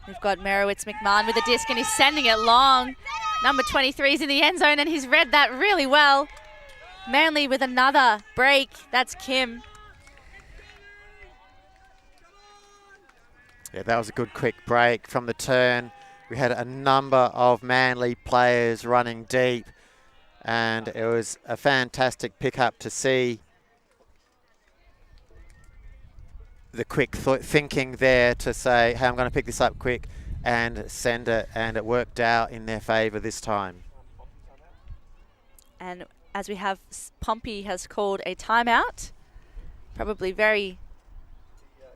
We've got Merowitz McMahon with a disc, and he's sending it long. Number 23 is in the end zone, and he's read that really well. Manly with another break. That's Kim. Yeah, that was a good quick break from the turn. We had a number of Manly players running deep, and it was a fantastic pickup to see the quick thinking there to say, hey, I'm going to pick this up quick and send it, and it worked out in their favour this time. And as we have, Pompey has called a timeout. Probably very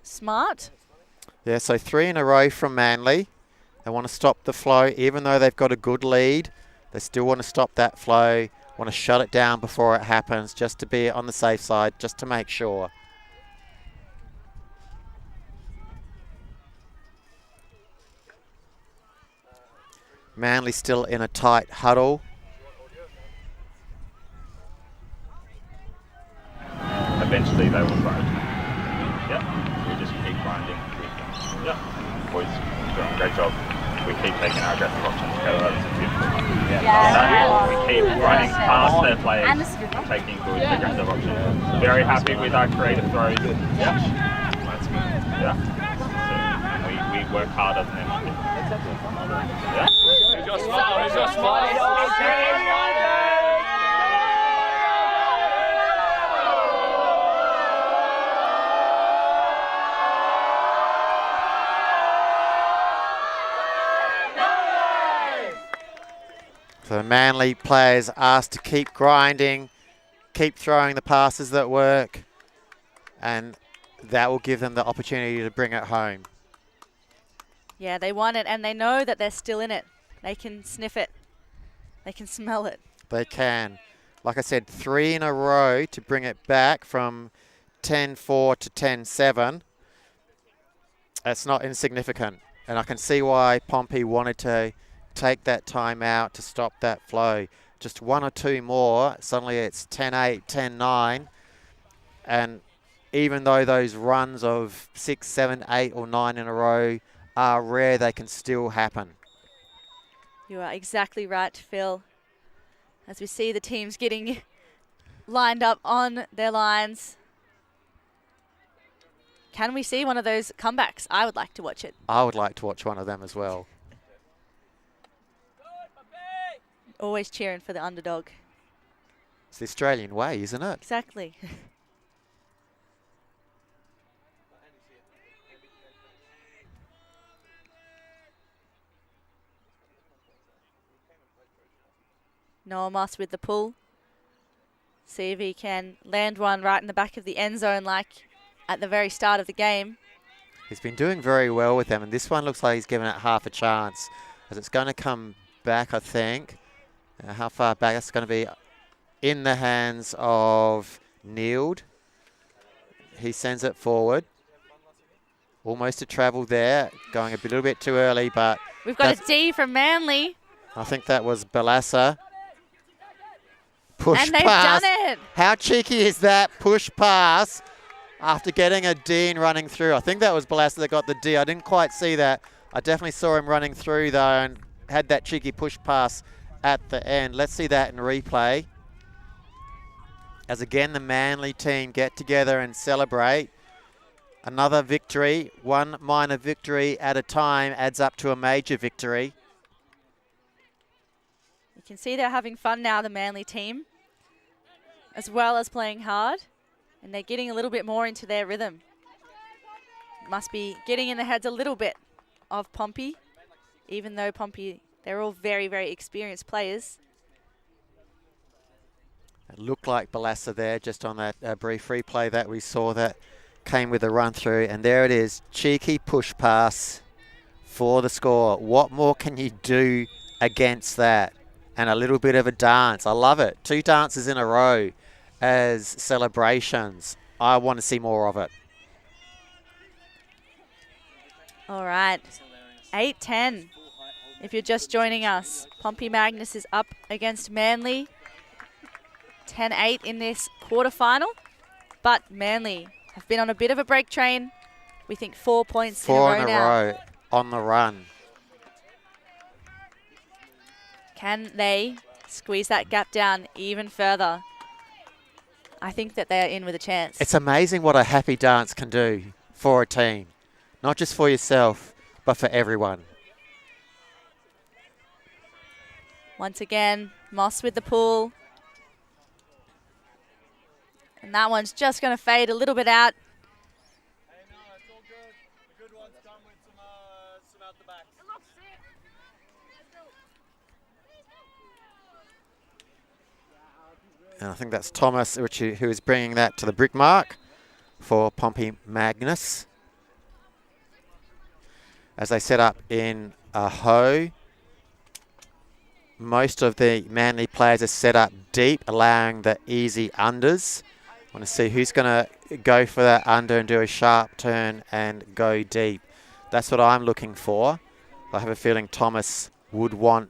smart. Yeah, so 3 in a row from Manly. They want to stop the flow, even though they've got a good lead. They still want to stop that flow, want to shut it down before it happens, just to be on the safe side, just to make sure. Manly still in a tight huddle. Eventually they will grow. Yep, we just keep grinding. Yep, boys doing a great job. We keep taking our aggressive options together. That's a beautiful one. We keep running past their players, taking good aggressive options. Very happy with our creative throws. Yep, that's good. Yeah, so, and we work harder than them. Yeah. Who's your smile? Who's your smile? So the Manly players asked to keep grinding, keep throwing the passes that work, and that will give them the opportunity to bring it home. Yeah, they want it, and they know that they're still in it. They can sniff it. They can smell it. They can. Like I said, 3 in a row to bring it back from 10-4 to 10-7. That's not insignificant, and I can see why Pompey wanted to take that time out to stop that flow. Just 1 or 2 more, suddenly it's 10-8, 10-9. And even though those runs of 6, 7, 8 or 9 in a row are rare, they can still happen. You are exactly right, Phil. As we see the teams getting lined up on their lines. Can we see one of those comebacks? I would like to watch it. I would like to watch one of them as well. Always cheering for the underdog. It's the Australian way, isn't it? Exactly. Noah Moss with the pull. See if he can land one right in the back of the end zone like at the very start of the game. He's been doing very well with them, and this one looks like he's given it half a chance, as it's going to come back, I think. How far back? It's going to be in the hands of Neild. He sends it forward. Almost a travel there, going a little bit too early, but... We've got a D from Manley. I think that was Balassa. Push and they've pass. done it. How cheeky is that push pass after getting a D and running through? I think that was Balassa that got the D. I didn't quite see that. I definitely saw him running through though and had that cheeky push pass at the end. Let's see that in replay. As again the Manly team get together and celebrate. Another victory, one minor victory at a time adds up to a major victory. You can see they're having fun now, the Manly team, as well as playing hard, and they're getting a little bit more into their rhythm. Must be getting in the heads a little bit of Pompey, even though Pompey, they're all very, very experienced players. It looked like Balassa there just on that brief replay that we saw that came with a run through, and there it is, cheeky push pass for the score. What more can you do against that? And a little bit of a dance. I love it. 2 dances in a row as celebrations. I want to see more of it. All right, 8-10. If you're just joining us, Pompey Magnus is up against Manley. 10-8 in this quarterfinal. But Manley have been on a bit of a break train. We think 4 points 4 in a row on the run. Can they squeeze that gap down even further? I think that they are in with a chance. It's amazing what a happy dance can do for a team. Not just for yourself, but for everyone. Once again, Moss with the pull. And that one's just going to fade a little bit out. And I think that's Thomas who is bringing that to the brick mark for Pompey Magnus. As they set up in a hoe, most of the Manly players are set up deep, allowing the easy unders. I want to see who's going to go for that under and do a sharp turn and go deep. That's what I'm looking for. I have a feeling Thomas would want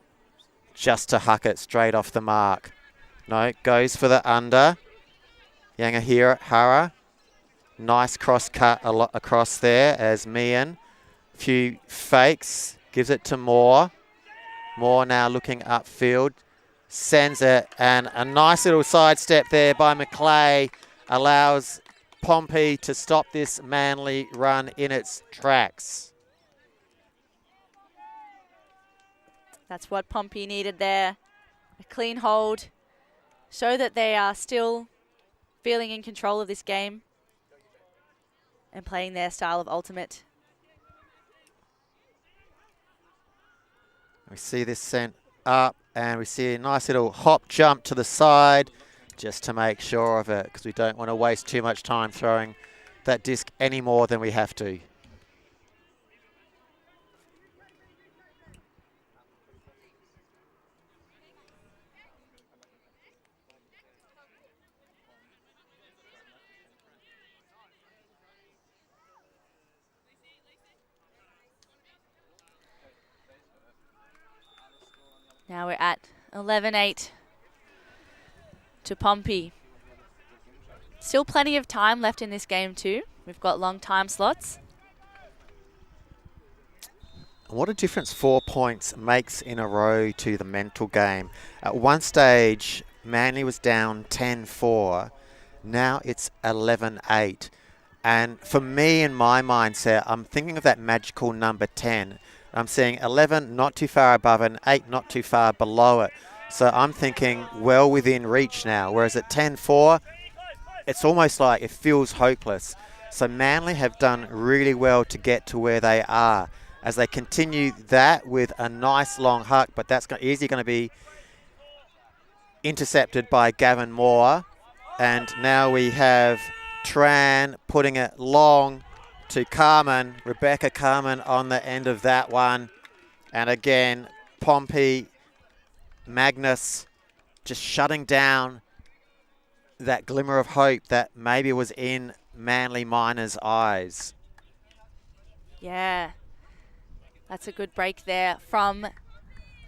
just to huck it straight off the mark. No, goes for the under. Yangahara. Nice cross cut across there as Mian. Few fakes. Gives it to Moore. Moore now looking upfield. Sends it. And a nice little sidestep there by McClay allows Pompey to stop this Manly run in its tracks. That's what Pompey needed there. A clean hold. Show that they are still feeling in control of this game and playing their style of ultimate. We see this sent up and we see a nice little hop jump to the side just to make sure of it, because we don't want to waste too much time throwing that disc any more than we have to. Now we're at 11-8 to Pompey. Still plenty of time left in this game too. We've got long time slots. What a difference 4 points makes in a row to the mental game. At one stage, Manley was down 10-4. Now it's 11-8. And for me, in my mindset, I'm thinking of that magical number 10. I'm seeing 11 not too far above and 8 not too far below it. So I'm thinking well within reach now. Whereas at 10-4, it's almost like it feels hopeless. So Manley have done really well to get to where they are. As they continue that with a nice long huck, but that's easily going to be intercepted by Gavin Moore. And now we have Tran putting it long to Carmen. Rebecca Carmen on the end of that one. And again, Pompey, Magnus just shutting down that glimmer of hope that maybe was in Manly Miners' eyes. Yeah, that's a good break there from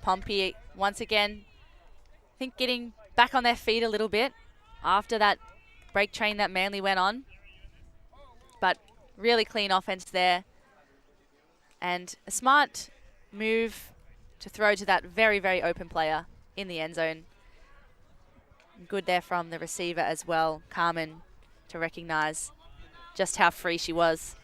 Pompey. Once again, I think getting back on their feet a little bit after that break train that Manly went on. But really clean offense there. And a smart move to throw to that very, very open player in the end zone. Good there from the receiver as well, Carmen, to recognise just how free she was.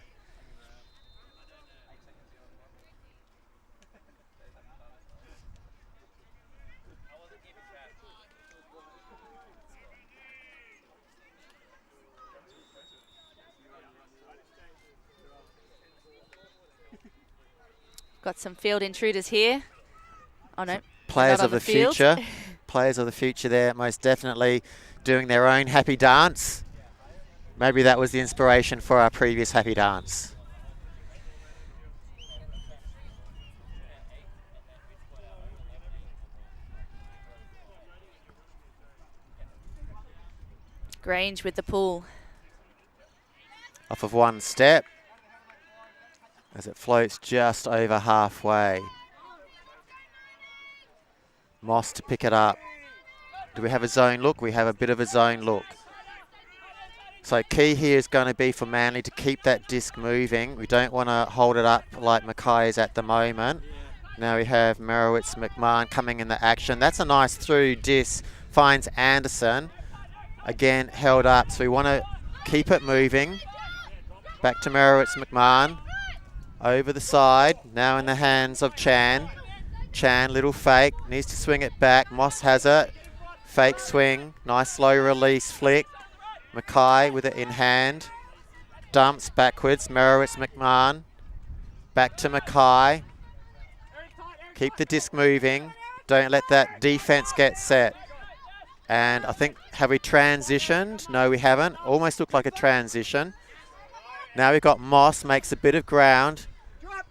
Got some field intruders here. Oh no, Players not of on the field. future. Players of the future there, most definitely doing their own happy dance. Maybe that was the inspiration for our previous happy dance. Grange with the pull. Off of one step as it floats just over halfway. Moss to pick it up. Do we have a zone look? We have a bit of a zone look. So key here is going to be for Manly to keep that disc moving. We don't want to hold it up like Mackay is at the moment. Now we have Merowitz McMahon coming in the action. That's a nice through disc. Finds Anderson. Again, held up. So we want to keep it moving. Back to Merowitz McMahon. Over the side. Now in the hands of Chan. Chan, little fake. Needs to swing it back. Moss has it. Fake swing. Nice slow release flick. Mackay with it in hand. Dumps backwards. Merowitz McMahon. Back to Mackay. Keep the disc moving. Don't let that defense get set. And I think, have we transitioned? No, we haven't. Almost looked like a transition. Now we've got Moss, makes a bit of ground.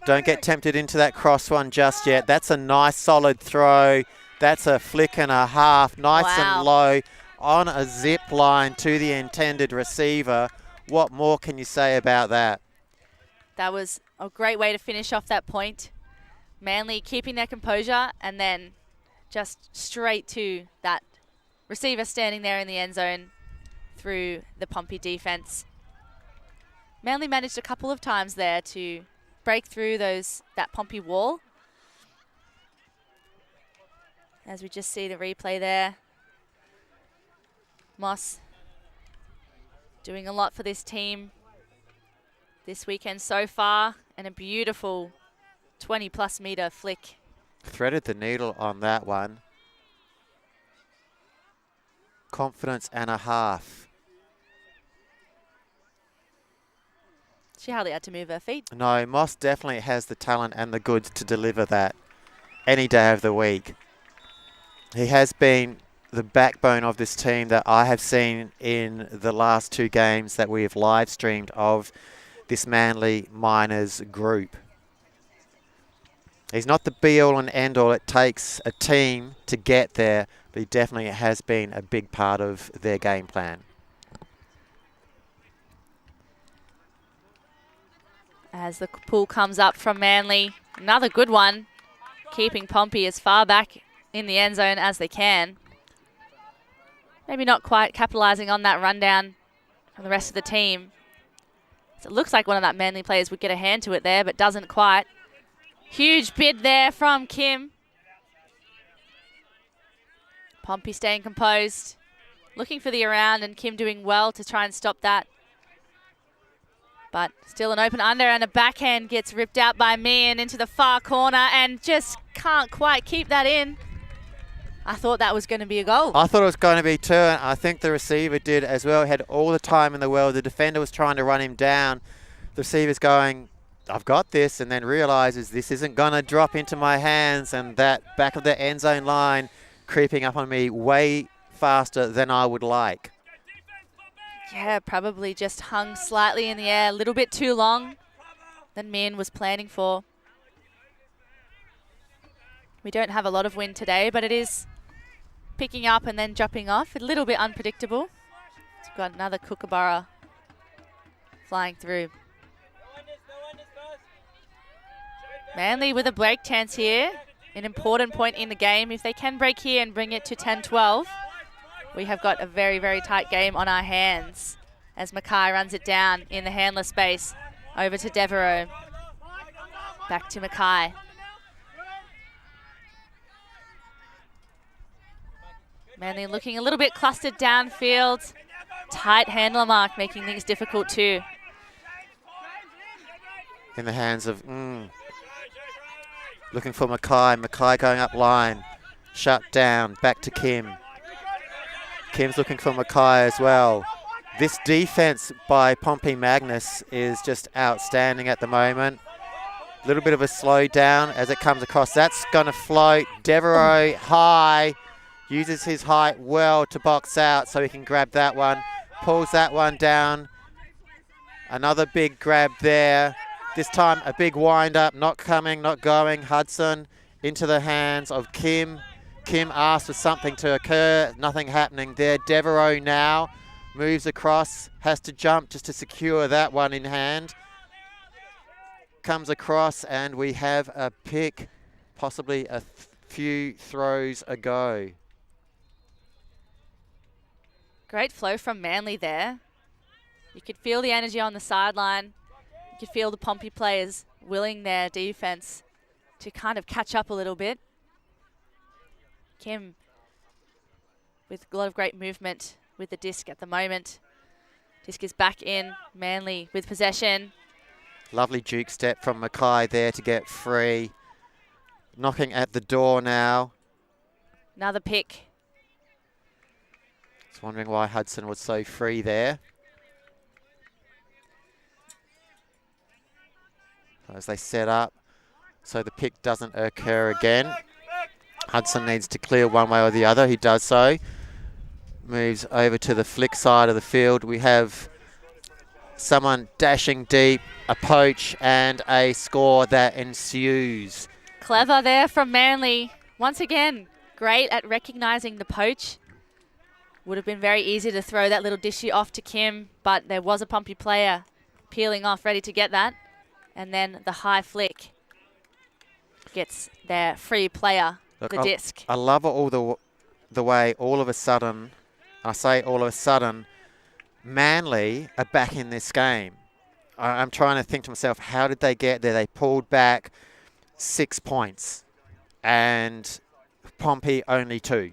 Don't get tempted into that cross one just yet. That's a nice solid throw. That's a flick and a half. Nice and low on a zip line to the intended receiver. What more can you say about that? That was a great way to finish off that point. Manly keeping their composure and then just straight to that receiver standing there in the end zone through the Pompey defense. Manly managed a couple of times there to break through that Pompey wall. As we just see the replay there. Moss doing a lot for this team this weekend so far, and a beautiful 20-plus metre flick. Threaded the needle on that one. Confidence and a half. She hardly had to move her feet. No, Moss definitely has the talent and the goods to deliver that any day of the week. He has been the backbone of this team that I have seen in the last two games that we have live streamed of this Manly Miners group. He's not the be-all and end-all. It takes a team to get there, but he definitely has been a big part of their game plan. As the pull comes up from Manly, another good one, keeping Pompey as far back in the end zone as they can. Maybe not quite capitalising on that rundown from the rest of the team. So it looks like one of that Manly players would get a hand to it there, but doesn't quite. Huge bid there from Kim. Pompey staying composed, looking for the around, and Kim doing well to try and stop that. But still an open under, and a backhand gets ripped out by Meehan into the far corner and just can't quite keep that in. I thought that was going to be a goal. I thought it was going to be too, and I think the receiver did as well. He had all the time in the world. The defender was trying to run him down. The receiver's going, I've got this, and then realizes this isn't going to drop into my hands, and that back of the end zone line creeping up on me way faster than I would like. Yeah, probably just hung slightly in the air, a little bit too long than Meehan was planning for. We don't have a lot of wind today, but it is picking up and then dropping off. A little bit unpredictable. So we've got another kookaburra flying through. Manley with a break chance here. An important point in the game. If they can break here and bring it to 10-12, we have got a very, very tight game on our hands as Mackay runs it down in the handler space. Over to Devereaux. Back to Mackay. Manley looking a little bit clustered downfield. Tight handler mark, making things difficult too. In the hands of, looking for Mackay. Mackay going up line. Shut down. Back to Kim. Kim's looking for Mackay as well. This defense by Pompey Magnus is just outstanding at the moment. A little bit of a slowdown as it comes across. That's going to float. Devereaux high. Uses his height well to box out so he can grab that one. Pulls that one down. Another big grab there. This time a big wind up, not coming, not going. Hudson into the hands of Kim. Kim asked for something to occur, nothing happening there. Devereaux now moves across, has to jump just to secure that one in hand. Comes across and we have a pick, possibly a few throws ago. Great flow from Manley there. You could feel the energy on the sideline. You could feel the Pompey players willing their defense to kind of catch up a little bit. Kim with a lot of great movement with the disc at the moment. Disc is back in. Manley with possession. Lovely juke step from Mackay there to get free. Knocking at the door now. Another pick. Just wondering why Hudson was so free there. As they set up so the pick doesn't occur again. Hudson needs to clear one way or the other. He does so. Moves over to the flick side of the field. We have someone dashing deep, a poach, and a score that ensues. Clever there from Manley. Once again, great at recognizing the poach. Would have been very easy to throw that little dishy off to Kim, but there was a Pompey player peeling off, ready to get that. And then the high flick gets their free player, Look, the disc. I love all the way all of a sudden, I say all of a sudden, Manley are back in this game. I'm trying to think to myself, how did they get there? They pulled back 6 points and Pompey only 2.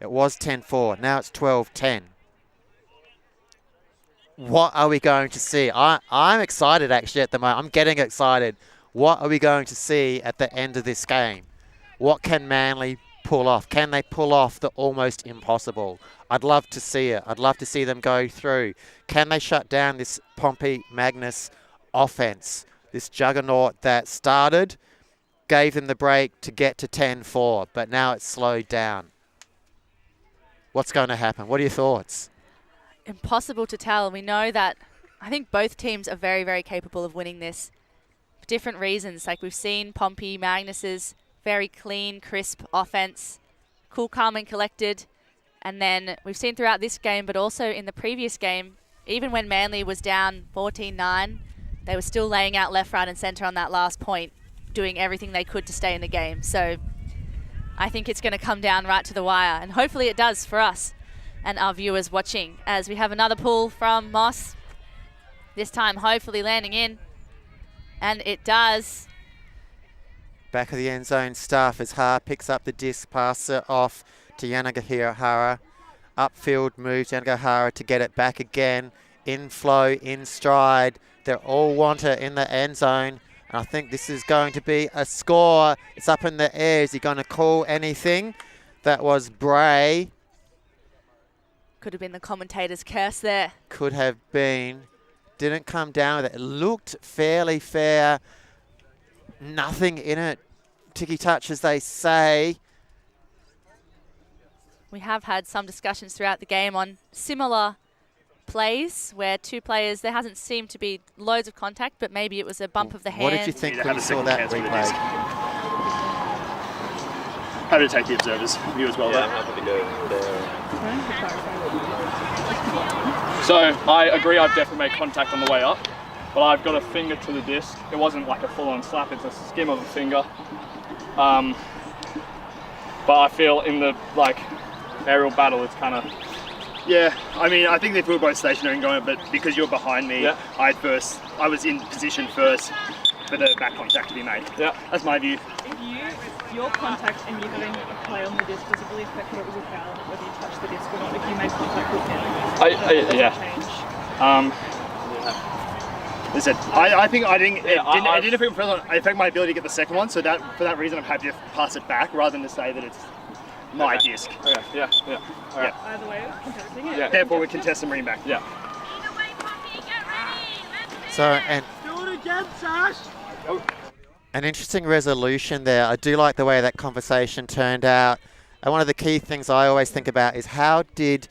It was 10-4. Now it's 12-10. What are we going to see? I'm excited actually at the moment. I'm getting excited. What are we going to see at the end of this game? What can Manley pull off? Can they pull off the almost impossible? I'd love to see it. I'd love to see them go through. Can they shut down this Pompey Magnus offense? This juggernaut that started, gave them the break to get to 10-4, but now it's slowed down. What's going to happen? What are your thoughts? Impossible to tell. We know that I think both teams are very, very capable of winning this for different reasons. Like we've seen Pompey Magnus's very clean, crisp offense, cool, calm and collected. And then we've seen throughout this game, but also in the previous game, even when Manley was down 14-9, they were still laying out left, right and centre on that last point, doing everything they could to stay in the game. So I think it's going to come down right to the wire, and hopefully it does for us and our viewers watching, as we have another pull from Moss, this time hopefully landing in, and it does. Back of the end zone stuff as Ha picks up the disc, passes it off to Yanagihara. Upfield moves Yanagihara to get it back again. In flow, in stride. They all want it in the end zone. And I think this is going to be a score. It's up in the air. Is he going to call anything? That was Bray. Could have been the commentator's curse there. Could have been. Didn't come down with it. It looked fairly fair. Nothing in it. Ticky touch, as they say. We have had some discussions throughout the game on similar plays where two players, there hasn't seemed to be loads of contact, but maybe it was a bump of the hand. What did you think when you saw that replay? Happy to take the observer's view as well. Yeah, I'm happy to go there. So I agree, I've definitely made contact on the way up, but I've got a finger to the disc. It wasn't like a full-on slap, it's a skim of a finger. But I feel in the aerial battle, it's kind of... Yeah, I mean, I think if we were both stationary and going, but because you're behind me, yeah. I was in position first for the back contact to be made. Yeah, that's my view. If your contact and you having a play on the disc, does it really affect whether it was a foul, whether you touch the disc or not? If you made contact with him, Listen, I think I didn't. It didn't affect my ability to get the second one. So for that reason, I'm happy to pass it back rather than to say that it's my disc. Okay. Yeah. All right. Either way, contesting it. Yeah. Therefore, we contest and bring back. Yeah. So, and Do it again, Sash. an interesting resolution there. I do like the way that conversation turned out. And one of the key things I always think about is how did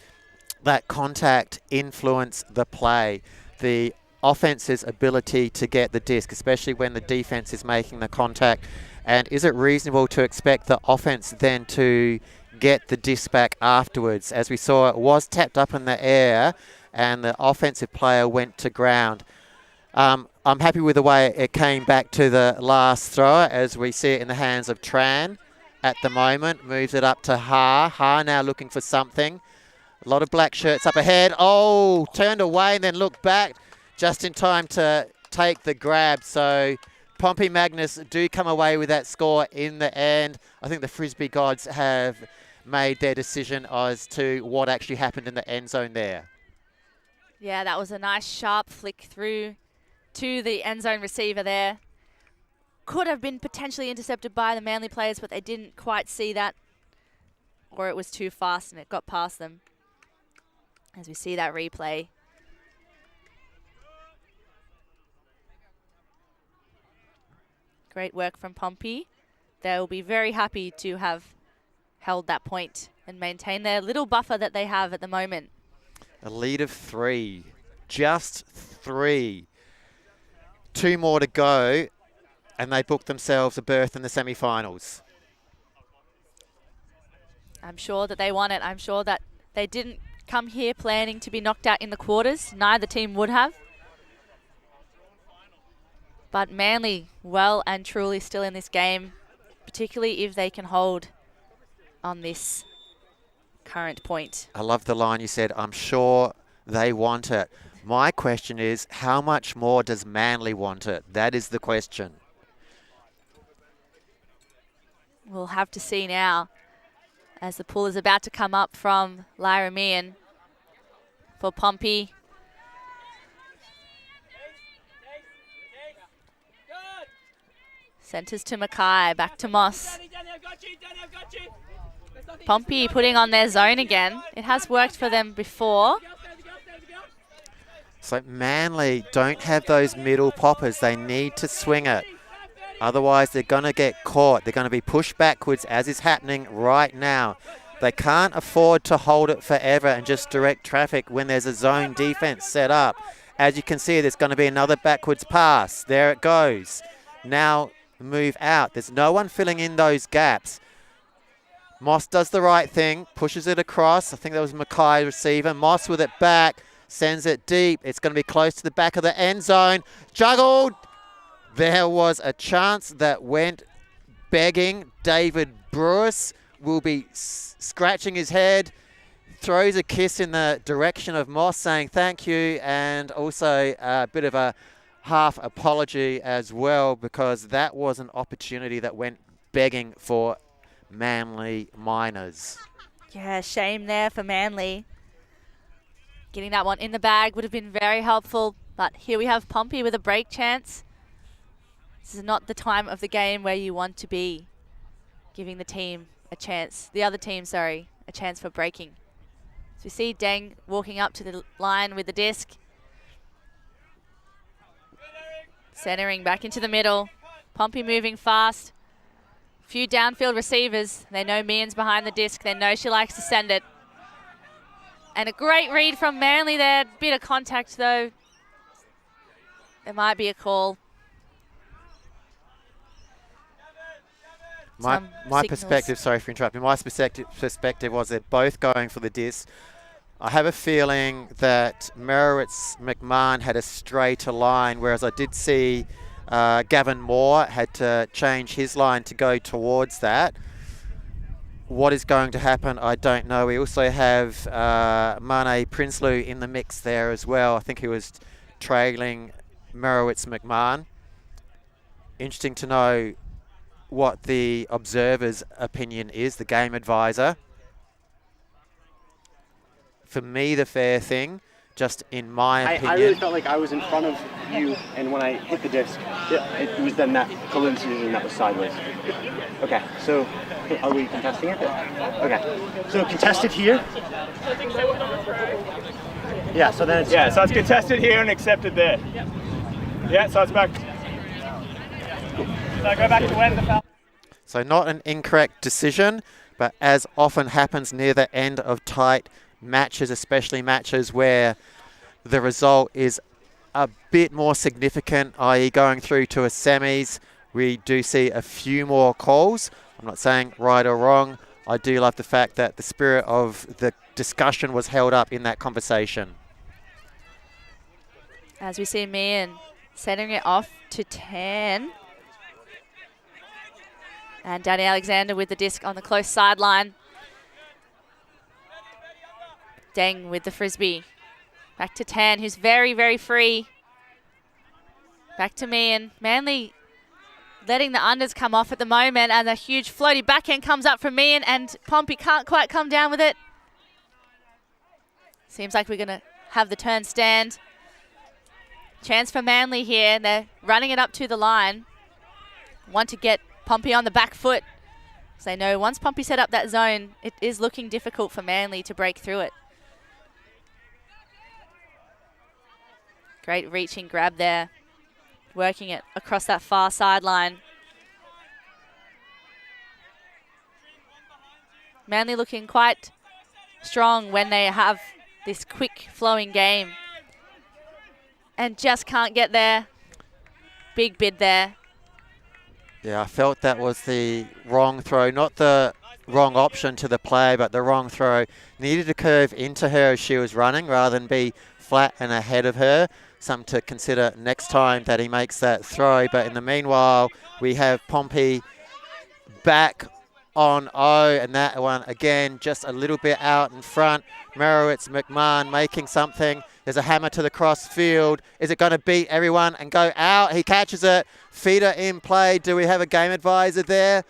that contact influence the play? The offense's ability to get the disc, especially when the defense is making the contact. And is it reasonable to expect the offense then to get the disc back afterwards? As we saw, it was tapped up in the air and the offensive player went to ground. I'm happy with the way it came back to the last thrower, as we see it in the hands of Tran at the moment. Moves it up to Ha. Ha now looking for something. A lot of black shirts up ahead. Oh, turned away and then looked back just in time to take the grab. So Pompey Magnus do come away with that score in the end. I think the Frisbee gods have made their decision as to what actually happened in the end zone there. Yeah, that was a nice sharp flick through to the end zone receiver there. Could have been potentially intercepted by the Manly players, but they didn't quite see that. Or it was too fast and it got past them. As we see that replay. Great work from Pompey. They'll be very happy to have held that point and maintain their little buffer that they have at the moment. A lead of 3. Just 3. 2 more to go, and they book themselves a berth in the semi-finals. I'm sure that they won it. I'm sure that they didn't come here planning to be knocked out in the quarters. Neither team would have. But Manly well and truly still in this game, particularly if they can hold on this current point. I love the line you said, I'm sure they want it. My question is, how much more does Manly want it? That is the question. We'll have to see now as the pull is about to come up from Laramie for Pompey. Centres to Mackay, back to Moss. Pompey putting on their zone again. It has worked for them before. So Manly don't have those middle poppers. They need to swing it. Otherwise, they're going to get caught. They're going to be pushed backwards, as is happening right now. They can't afford to hold it forever and just direct traffic when there's a zone defense set up. As you can see, there's going to be another backwards pass. There it goes. Now move out. There's no one filling in those gaps. Moss does the right thing, pushes it across. I think that was Mackay receiver. Moss with it back, sends it deep. It's going to be close to the back of the end zone. Juggled. There was a chance that went begging. David Bruce will be scratching his head, throws a kiss in the direction of Moss saying thank you, and also a bit of a half apology as well, because that was an opportunity that went begging for Manley Miners. Yeah, shame there for Manley. Getting that one in the bag would have been very helpful, but here we have Pompey with a break chance. This is not the time of the game where you want to be giving the team a chance, the other team, sorry, a chance for breaking. So we see Deng walking up to the line with the disc. Centering back into the middle. Pompey moving fast. Few downfield receivers. They know Mian's behind the disc. They know she likes to send it. And a great read from Manley there. Bit of contact though. There might be a call. My perspective, sorry for interrupting, my perspective was that both going for the disc. I have a feeling that Merowitz McMahon had a straighter line, whereas I did see Gavin Moore had to change his line to go towards that. What is going to happen, I don't know. We also have Mane Prinsloo in the mix there as well. I think he was trailing Merowitz McMahon. Interesting to know what the observer's opinion is, the game advisor. For me, the fair thing, just in my opinion. I really felt like I was in front of you, and when I hit the disc, it was then that coincidence that was sideways. Okay, so are we contesting it? Okay, so contested here. Yeah, so then it's... Yeah, so it's contested here and accepted there. Yeah, so it's back. So go back to when the foul. So not an incorrect decision, but as often happens near the end of tight matches, especially matches where the result is a bit more significant, i.e. going through to a semis, we do see a few more calls. I'm not saying right or wrong. I do love the fact that the spirit of the discussion was held up in that conversation. As we see Mian setting it off to 10. And Danny Alexander with the disc on the close sideline. Deng with the Frisbee. Back to Tan, who's very, very free. Back to Mian. Manley letting the unders come off at the moment, and a huge floaty backhand comes up from Mian, and Pompey can't quite come down with it. Seems like we're going to have the turn stand. Chance for Manley here. They're running it up to the line. Want to get Pompey on the back foot. So they know once Pompey set up that zone, it is looking difficult for Manley to break through it. Great reaching grab there. Working it across that far sideline. Manley looking quite strong when they have this quick flowing game. And just can't get there. Big bid there. Yeah, I felt that was the wrong throw, not the wrong option to the play, but the wrong throw. Needed to curve into her as she was running rather than be flat and ahead of her. Something to consider next time that he makes that throw. But in the meanwhile, we have Pompey back on O, and that one again just a little bit out in front. Merowitz McMahon making something. There's a hammer to the cross field. Is it going to beat everyone and go out? He catches it. Feeder in play. Do we have a game advisor there?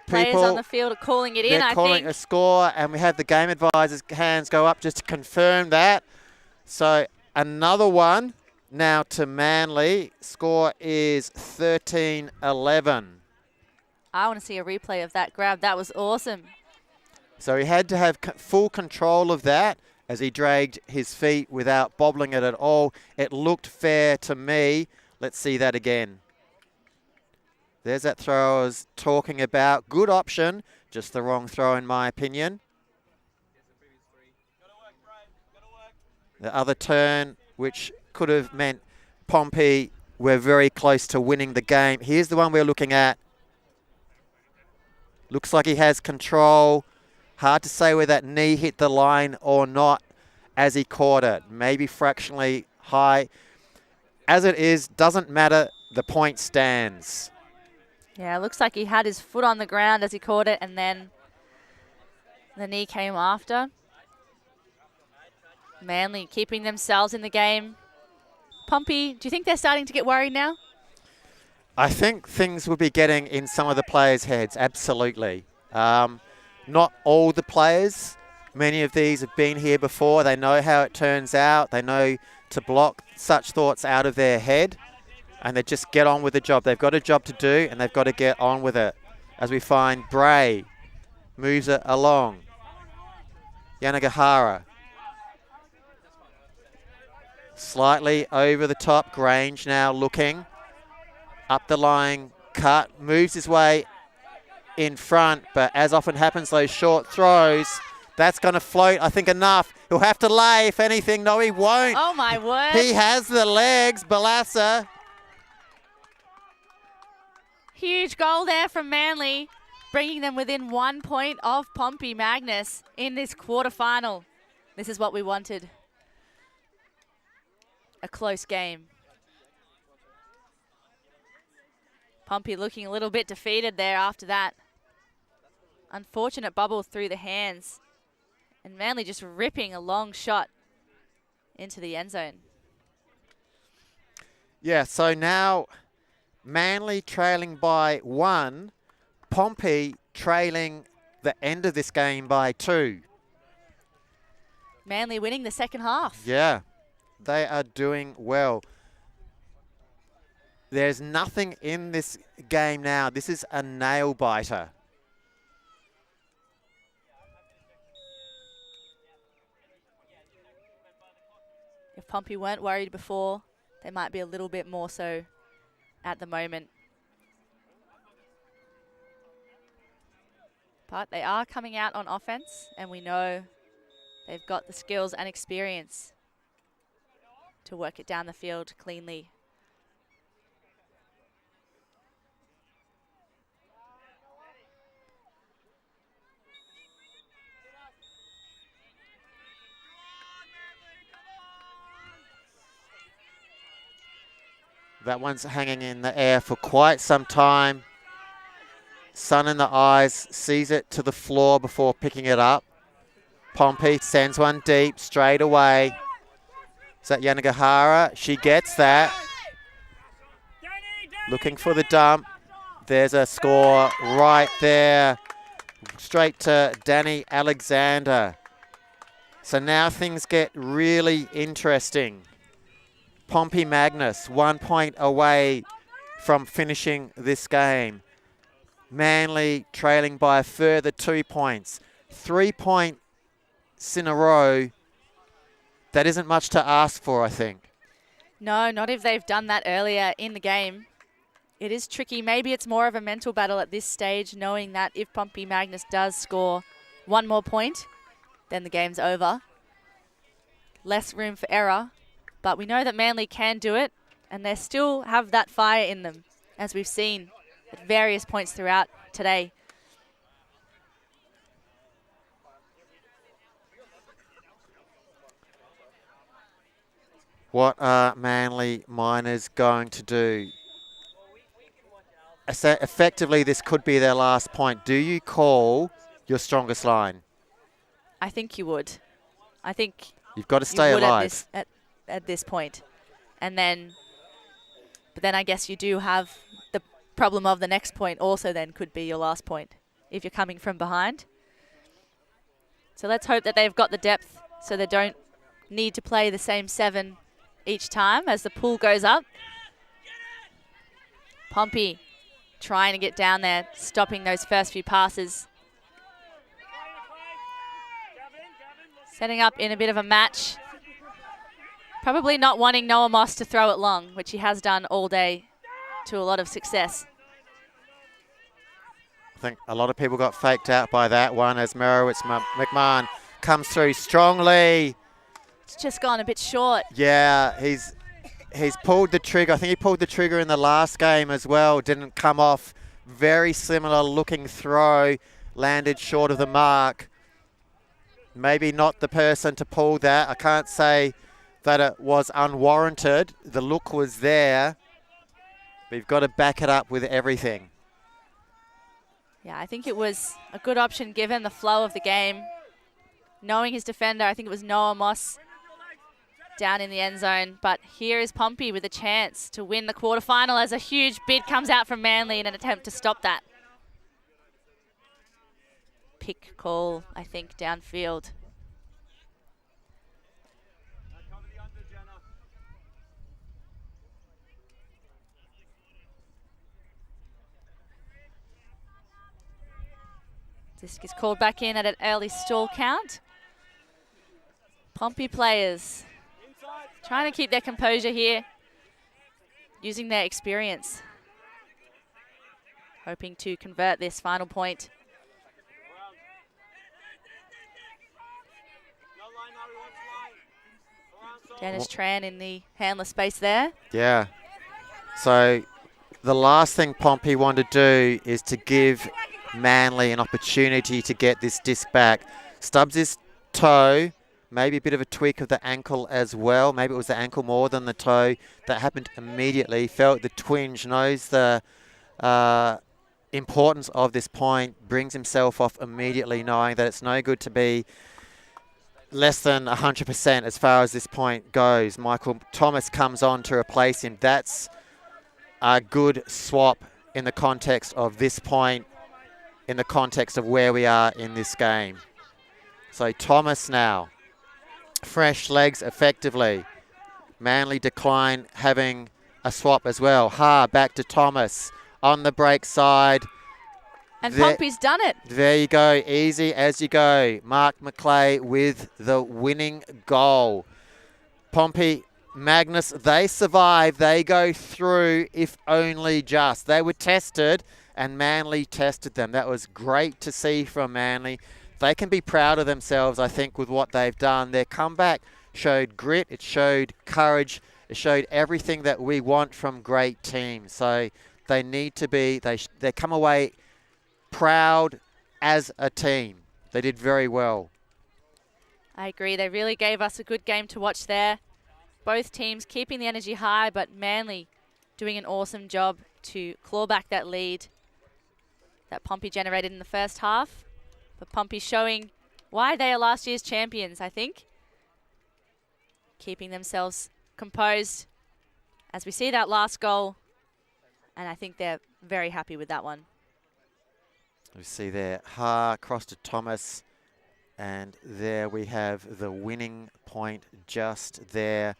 Players on the field are calling it in, I think. They're calling a score, and we have the game advisor's hands go up just to confirm that. So another one now to Manley. Score is 13-11. I want to see a replay of that grab. That was awesome. So he had to have full control of that as he dragged his feet without bobbling it at all. It looked fair to me. Let's see that again. There's that throw I was talking about. Good option, just the wrong throw in my opinion. The other turn, which could have meant Pompey were very close to winning the game. Here's the one we're looking at. Looks like he has control. Hard to say whether that knee hit the line or not as he caught it. Maybe fractionally high. As it is, doesn't matter. The point stands. Yeah, it looks like he had his foot on the ground as he caught it, and then the knee came after. Manley keeping themselves in the game. Pompey, do you think they're starting to get worried now? I think things will be getting in some of the players' heads, absolutely. Not all the players. Many of these have been here before. They know how it turns out. They know to block such thoughts out of their head, and they just get on with the job. They've got a job to do, and they've got to get on with it. As we find Bray moves it along. Yanagihara. Slightly over the top. Grange now looking. Up the line, cut, moves his way in front, but as often happens, those short throws, that's going to float, I think, enough. He'll have to lay, if anything. No, he won't. Oh, my word. He has the legs, Balassa. Huge goal there from Manley, bringing them within 1 point of Pompey Magnus in this quarterfinal. This is what we wanted. A close game. Pompey looking a little bit defeated there after that. Unfortunate bubble through the hands. And Manley just ripping a long shot into the end zone. Yeah, so now Manley trailing by 1. Pompey trailing the end of this game by 2. Manley winning the second half. Yeah, they are doing well. There's nothing in this game now. This is a nail biter. If Pompey weren't worried before, they might be a little bit more so at the moment. But they are coming out on offense, and we know they've got the skills and experience to work it down the field cleanly. That one's hanging in the air for quite some time. Sun in the eyes, sees it to the floor before picking it up. Pompey sends one deep, straight away. Is that Yanagihara? She gets that. Looking for the dump. There's a score right there. Straight to Danny Alexander. So now things get really interesting. Pompey Magnus, 1 point away from finishing this game. Manley trailing by a further 2 points. 3 points in a row. That isn't much to ask for, I think. No, not if they've done that earlier in the game. It is tricky. Maybe it's more of a mental battle at this stage, knowing that if Pompey Magnus does score 1 more point, then the game's over. Less room for error. But we know that Manley can do it, and they still have that fire in them, as we've seen at various points throughout today. What are Manley Miners going to do? Effectively, this could be their last point. Do you call your strongest line? I think you would. I think you've got to stay alive at this point. And then, but then I guess you do have the problem of the next point also then could be your last point if you're coming from behind. So let's hope that they've got the depth so they don't need to play the same 7 each time as the pool goes up. Pompey trying to get down there, stopping those first few passes. Setting up in a bit of a match. Probably not wanting Noah Moss to throw it long, which he has done all day to a lot of success. I think a lot of people got faked out by that one as Merowitz McMahon comes through strongly. It's just gone a bit short. Yeah, he's pulled the trigger. I think he pulled the trigger in the last game as well. Didn't come off. Very similar looking throw. Landed short of the mark. Maybe not the person to pull that. I can't say that it was unwarranted. The look was there. We've got to back it up with everything. Yeah, I think it was a good option given the flow of the game. Knowing his defender, I think it was Noah Moss, down in the end zone. But here is Pompey with a chance to win the quarterfinal as a huge bid comes out from Manley in an attempt to stop that. Pick call, I think, downfield. Disc is called back in at an early stall count. Pompey players trying to keep their composure here, using their experience, hoping to convert this final point. Dennis Tran in the handler space there. Yeah. So the last thing Pompey want to do is to give Manley an opportunity to get this disc back. Stubs his toe, maybe a bit of a tweak of the ankle as well. Maybe it was the ankle more than the toe. That happened immediately. Felt the twinge, knows the importance of this point, brings himself off immediately, knowing that it's no good to be less than 100% as far as this point goes. Michael Thomas comes on to replace him. That's a good swap in the context of this point, in the context of where we are in this game. So Thomas now, fresh legs effectively. Manley decline having a swap as well. Back to Thomas on the break side. And Pompey's done it. There you go, easy as you go. Mark McClay with the winning goal. Pompey, Magnus, they survive. They go through, if only just. They were tested and Manley tested them. That was great to see from Manley. They can be proud of themselves, I think, with what they've done. Their comeback showed grit. It showed courage. It showed everything that we want from great teams. So they need to be, they come away proud as a team. They did very well. I agree. They really gave us a good game to watch there. Both teams keeping the energy high, but Manley doing an awesome job to claw back that lead that Pompey generated in the first half. But Pompey showing why they are last year's champions, I think. Keeping themselves composed as we see that last goal. And I think they're very happy with that one. We see there, cross to Thomas. And there we have the winning point just there.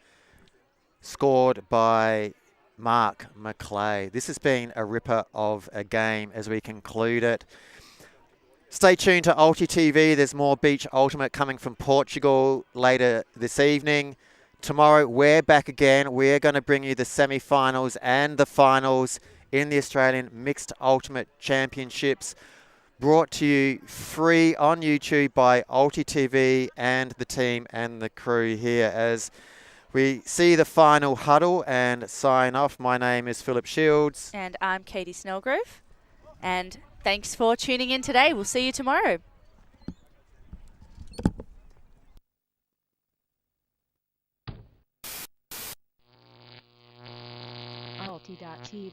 Scored by Mark McClay. This has been a ripper of a game as we conclude it. Stay tuned to ULTI.TV. There's more Beach Ultimate coming from Portugal later this evening. Tomorrow, we're back again. We're going to bring you the semi-finals and the finals in the Australian Mixed Ultimate Championships. Brought to you free on YouTube by ULTI.TV and the team and the crew here as we see the final huddle and sign off. My name is Philip Shields. And I'm Katie Snellgrove. And thanks for tuning in today. We'll see you tomorrow. ULTI.TV